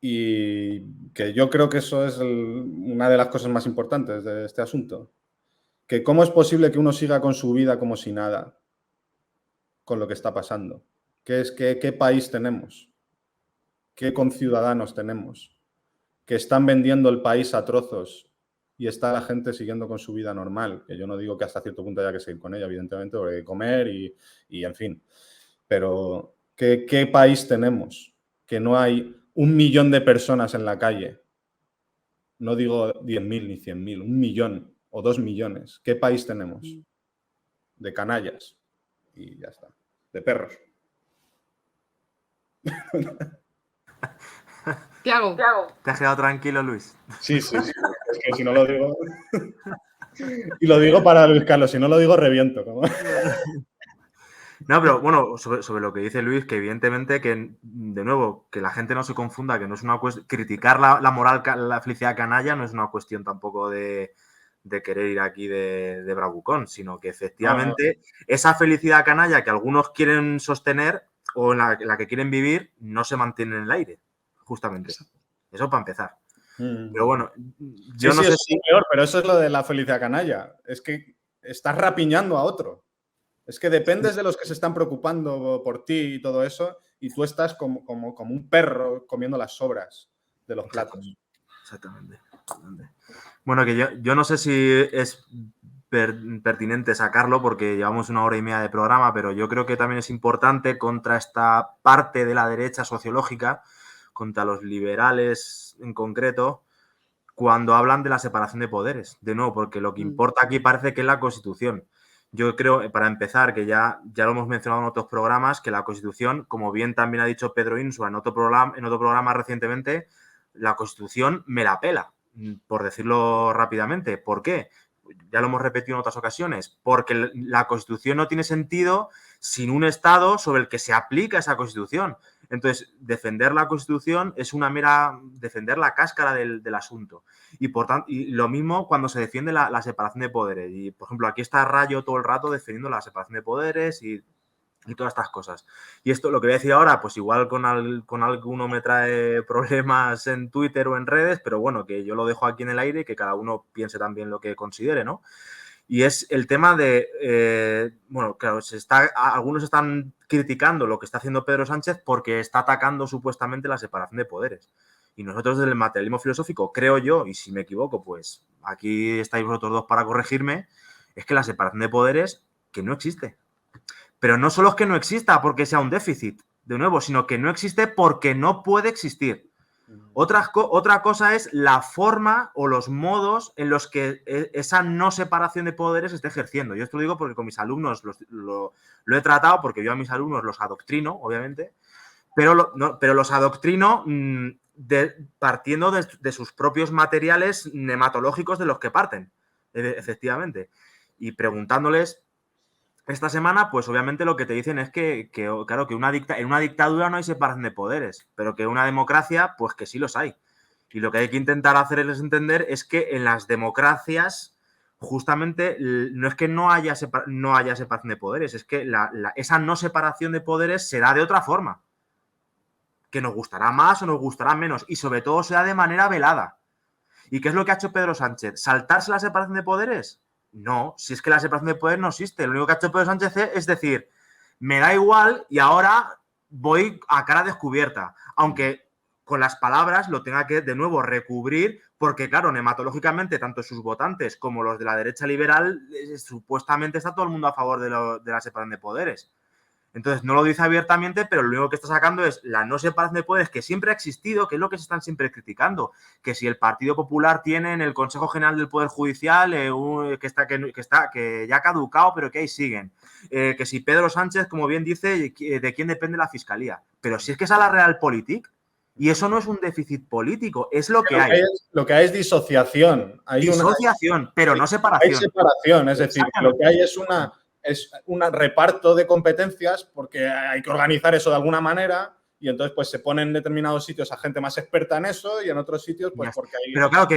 Y que yo creo que eso es una de las cosas más importantes de este asunto. Que cómo es posible que uno siga con su vida como si nada, con lo que está pasando. ¿Qué país tenemos? ¿Qué conciudadanos tenemos? Que están vendiendo el país a trozos y está la gente siguiendo con su vida normal. Que yo no digo que hasta cierto punto haya que seguir con ella, evidentemente, porque hay que comer y en fin. Pero ¿qué país tenemos? Que no hay 1 millón de personas en la calle. No digo 10.000 ni 100.000, 1 millón o 2 millones. ¿Qué país tenemos? De canallas. Y ya está. De perros. Tiago. ¿Te has quedado tranquilo, Luis? Sí. Es que si no lo digo... Y lo digo para Luis Carlos, si no lo digo reviento. ¿Cómo? No, pero bueno, sobre lo que dice Luis, que evidentemente que, de nuevo, que la gente no se confunda, que no es una cuestión... Criticar la moral, la felicidad canalla no es una cuestión tampoco de querer ir aquí de bravucón, sino que efectivamente esa felicidad canalla que algunos quieren sostener o en la que quieren vivir no se mantiene en el aire, justamente. Eso para empezar. Pero bueno, yo no sé si... peor, pero eso es lo de la felicidad canalla. Es que estás rapiñando a otro. Es que dependes de los que se están preocupando por ti y todo eso, y tú estás como un perro comiendo las sobras de los platos. Exactamente. Bueno, que yo no sé si es pertinente sacarlo porque llevamos 1 hora y media de programa, pero yo creo que también es importante contra esta parte de la derecha sociológica, contra los liberales en concreto, cuando hablan de la separación de poderes. De nuevo, porque lo que importa aquí parece que es la Constitución. Yo creo, para empezar, que ya lo hemos mencionado en otros programas, que la Constitución, como bien también ha dicho Pedro Insua en otro programa recientemente, la Constitución me la pela, por decirlo rápidamente. ¿Por qué? Ya lo hemos repetido en otras ocasiones. Porque la Constitución no tiene sentido sin un Estado sobre el que se aplica esa Constitución. Entonces, defender la Constitución es una mera... defender la cáscara del asunto. Y, por tanto, y lo mismo cuando se defiende la separación de poderes. Y, por ejemplo, aquí está Rayo todo el rato defendiendo la separación de poderes y todas estas cosas. Y esto, lo que voy a decir ahora, pues igual con alguno me trae problemas en Twitter o en redes, pero bueno, que yo lo dejo aquí en el aire y que cada uno piense también lo que considere, ¿no? Y es el tema de, bueno, claro, algunos están criticando lo que está haciendo Pedro Sánchez porque está atacando supuestamente la separación de poderes. Y nosotros desde el materialismo filosófico, creo yo, y si me equivoco, pues aquí estáis vosotros dos para corregirme, es que la separación de poderes que no existe. Pero no solo es que no exista porque sea un déficit, de nuevo, sino que no existe porque no puede existir. Otra cosa es la forma o los modos en los que esa no separación de poderes se esté ejerciendo. Yo esto lo digo porque con mis alumnos lo he tratado, porque yo a mis alumnos los adoctrino, obviamente, pero los adoctrino partiendo de sus propios materiales nematológicos de los que parten, efectivamente. Y preguntándoles esta semana, pues obviamente lo que te dicen es que claro, que en una dictadura no hay separación de poderes, pero que en una democracia, pues que sí los hay. Y lo que hay que intentar hacerles entender es que en las democracias, justamente, no es que no haya separación de poderes, es que esa no separación de poderes será de otra forma. Que nos gustará más o nos gustará menos, y sobre todo será de manera velada. ¿Y qué es lo que ha hecho Pedro Sánchez? ¿Saltarse la separación de poderes? No, si es que la separación de poderes no existe. Lo único que ha hecho Pedro Sánchez es decir, me da igual y ahora voy a cara descubierta. Aunque con las palabras lo tenga que de nuevo recubrir, porque claro, nematológicamente, tanto sus votantes como los de la derecha liberal, supuestamente está todo el mundo a favor de la separación de poderes. Entonces, no lo dice abiertamente, pero lo único que está sacando es la no separación de poderes que siempre ha existido, que es lo que se están siempre criticando. Que si el Partido Popular tiene en el Consejo General del Poder Judicial que ya ha caducado, pero que ahí siguen. Que si Pedro Sánchez, como bien dice, de quién depende la Fiscalía. Pero si es que es a la Realpolitik, y eso no es un déficit político, es lo que hay. Lo que hay es disociación. Disociación, pero no separación. Hay separación, es decir, lo que hay es un reparto de competencias porque hay que organizar eso de alguna manera y entonces pues se ponen en determinados sitios a gente más experta en eso y en otros sitios pues porque hay... Pero claro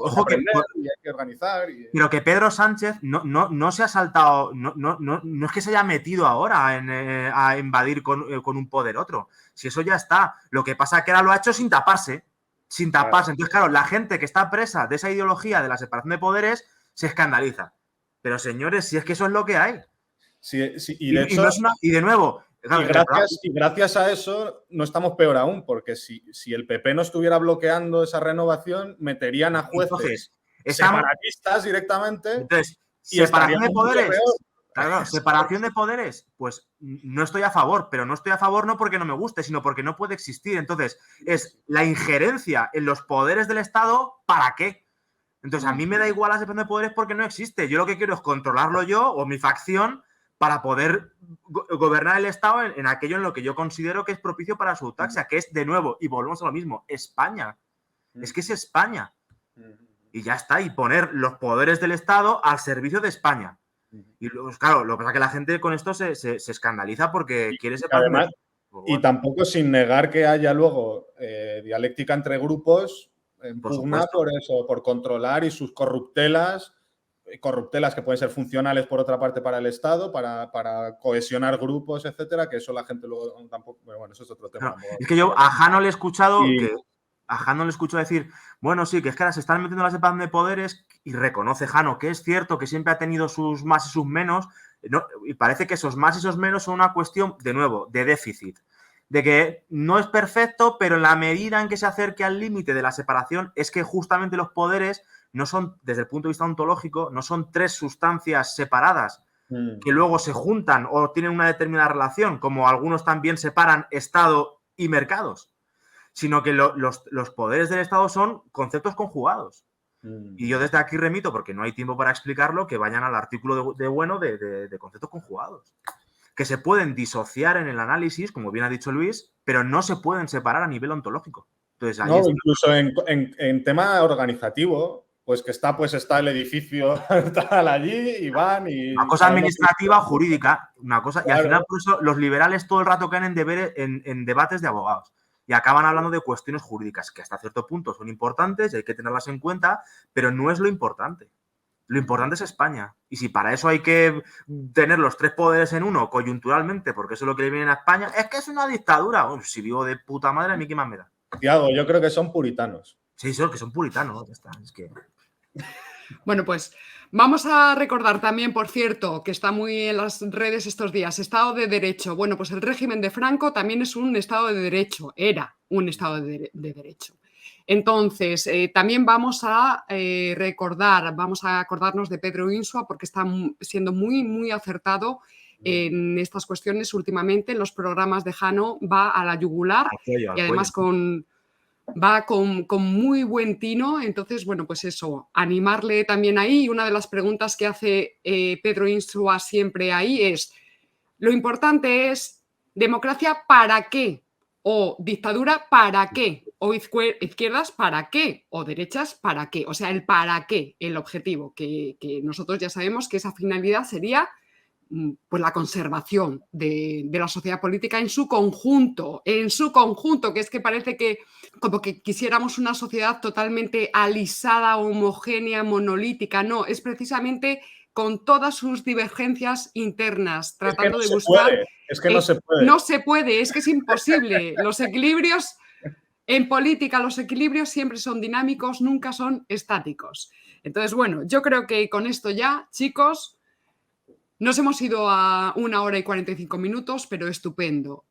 ojo que y hay que organizar. Pero que Pedro Sánchez no se ha saltado, no es que se haya metido ahora a invadir con un poder otro. Si eso ya está. Lo que pasa es que ahora lo ha hecho sin taparse. Sin taparse. Entonces, claro, la gente que está presa de esa ideología de la separación de poderes se escandaliza. Pero señores, si es que eso es lo que hay. Sí, y de hecho, y de nuevo, claro, y gracias a eso no estamos peor aún, porque si el PP no estuviera bloqueando esa renovación, meterían a jueces separatistas directamente. Entonces, separación de poderes. Claro, separación de poderes, pues no estoy a favor, pero no estoy a favor no porque no me guste, sino porque no puede existir. Entonces, es la injerencia en los poderes del Estado, ¿para qué? Entonces, a mí me da igual la separación de poderes porque no existe. Yo lo que quiero es controlarlo yo o mi facción para poder gobernar el Estado en aquello en lo que yo considero que es propicio para su taxa, que es, de nuevo, y volvemos a lo mismo, España. Es que es España. Y ya está, y poner los poderes del Estado al servicio de España. Y claro, lo que pasa es que la gente con esto se escandaliza porque quiere separar. Además, y tampoco sin negar que haya luego dialéctica entre grupos en pugna por eso, por controlar y sus corruptelas que pueden ser funcionales por otra parte para el Estado, para cohesionar grupos, etcétera, que eso la gente luego tampoco. Bueno, eso es otro tema. No, es que yo a Jano le he escuchado a Jano le escucho decir, bueno, sí, que es que ahora se están metiendo la separación de poderes y reconoce Jano que es cierto que siempre ha tenido sus más y sus menos, ¿no? Y parece que esos más y esos menos son una cuestión, de nuevo, de déficit. De que no es perfecto, pero en la medida en que se acerque al límite de la separación es que justamente los poderes no son, desde el punto de vista ontológico, no son tres sustancias separadas que luego se juntan o tienen una determinada relación, como algunos también separan Estado y mercados, sino que los poderes del Estado son conceptos conjugados. Y yo desde aquí remito, porque no hay tiempo para explicarlo, que vayan al artículo de conceptos conjugados, que se pueden disociar en el análisis, como bien ha dicho Luis, pero no se pueden separar a nivel ontológico. Entonces, ahí incluso en tema organizativo, pues que está el edificio tal allí y van y... Una cosa administrativa, jurídica, una cosa... Claro. Y al final, por eso, los liberales todo el rato caen en debates de abogados. Y acaban hablando de cuestiones jurídicas, que hasta cierto punto son importantes y hay que tenerlas en cuenta, pero no es lo importante. Lo importante es España. Y si para eso hay que tener los tres poderes en uno, coyunturalmente, porque eso es lo que le viene a España, es que es una dictadura. Bueno, si vivo de puta madre, a mí qué más me da. Tiago, yo creo que son puritanos. Sí, son que son puritanos. Ya está, es que... Bueno, pues vamos a recordar también, por cierto, que está muy en las redes estos días, Estado de Derecho. Bueno, pues el régimen de Franco también es un Estado de Derecho, era un Estado de Derecho. Entonces, también vamos a vamos a acordarnos de Pedro Insua porque está siendo muy, muy acertado en estas cuestiones últimamente. En los programas de Jano va a la yugular y además va con muy buen tino. Entonces, bueno, pues eso, animarle también ahí. Y una de las preguntas que hace Pedro Insua siempre ahí es, lo importante es, ¿democracia para qué? O dictadura para qué, o izquierdas para qué, o derechas para qué. O sea, el para qué, el objetivo, que nosotros ya sabemos que esa finalidad sería pues la conservación de la sociedad política en su conjunto, que es que parece que como que quisiéramos una sociedad totalmente alisada, homogénea, monolítica. No, es precisamente con todas sus divergencias internas, tratando de buscar... Es que no se puede. No se puede, es que es imposible. Los equilibrios, en política, los equilibrios siempre son dinámicos, nunca son estáticos. Entonces, bueno, yo creo que con esto ya, chicos, nos hemos ido a 1 hora y 45 minutos, pero estupendo.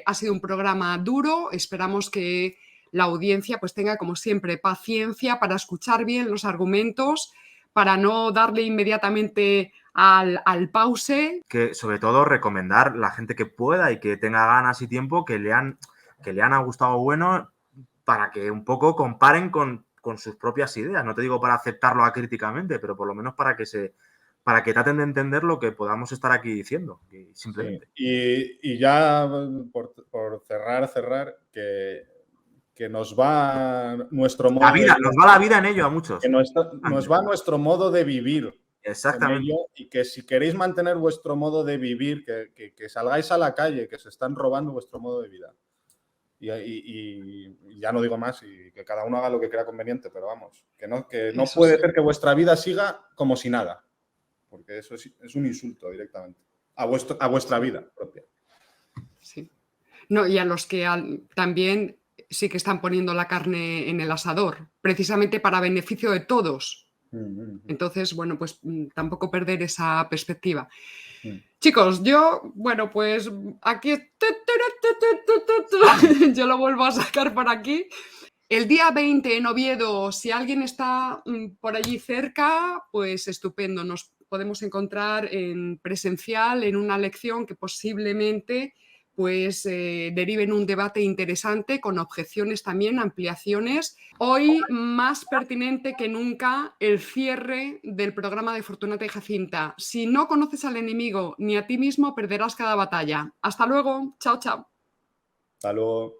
Ha sido un programa duro, esperamos que la audiencia pues tenga, como siempre, paciencia para escuchar bien los argumentos, para no darle inmediatamente al pause. Que sobre todo recomendar la gente que pueda y que tenga ganas y tiempo que lean A Gustavo Bueno para que un poco comparen con sus propias ideas. No te digo para aceptarlo acríticamente, pero por lo menos para que traten de entender lo que podamos estar aquí diciendo, simplemente. Sí. Y ya por cerrar, que nos va nuestro modo de vida. Nos va la vida en ello a muchos. Que nos va nuestro modo de vivir. Exactamente. En ello, y que si queréis mantener vuestro modo de vivir, que salgáis a la calle, que se están robando vuestro modo de vida. Y ya no digo más, y que cada uno haga lo que crea conveniente, pero vamos, que no puede ser que vuestra vida siga como si nada, porque eso es un insulto directamente a vuestra vida propia. Sí. No, y a los que también sí que están poniendo la carne en el asador, precisamente para beneficio de todos. Entonces, bueno, pues tampoco perder esa perspectiva. Chicos, yo, bueno, pues aquí yo lo vuelvo a sacar por aquí. El día 20 en Oviedo, si alguien está por allí cerca, pues estupendo. Nos podemos encontrar en presencial en una lección que posiblemente pues derive en un debate interesante con objeciones también, ampliaciones. Hoy más pertinente que nunca el cierre del programa de Fortunata y Jacinta. Si no conoces al enemigo ni a ti mismo, perderás cada batalla. Hasta luego. Chao, chao. Hasta luego.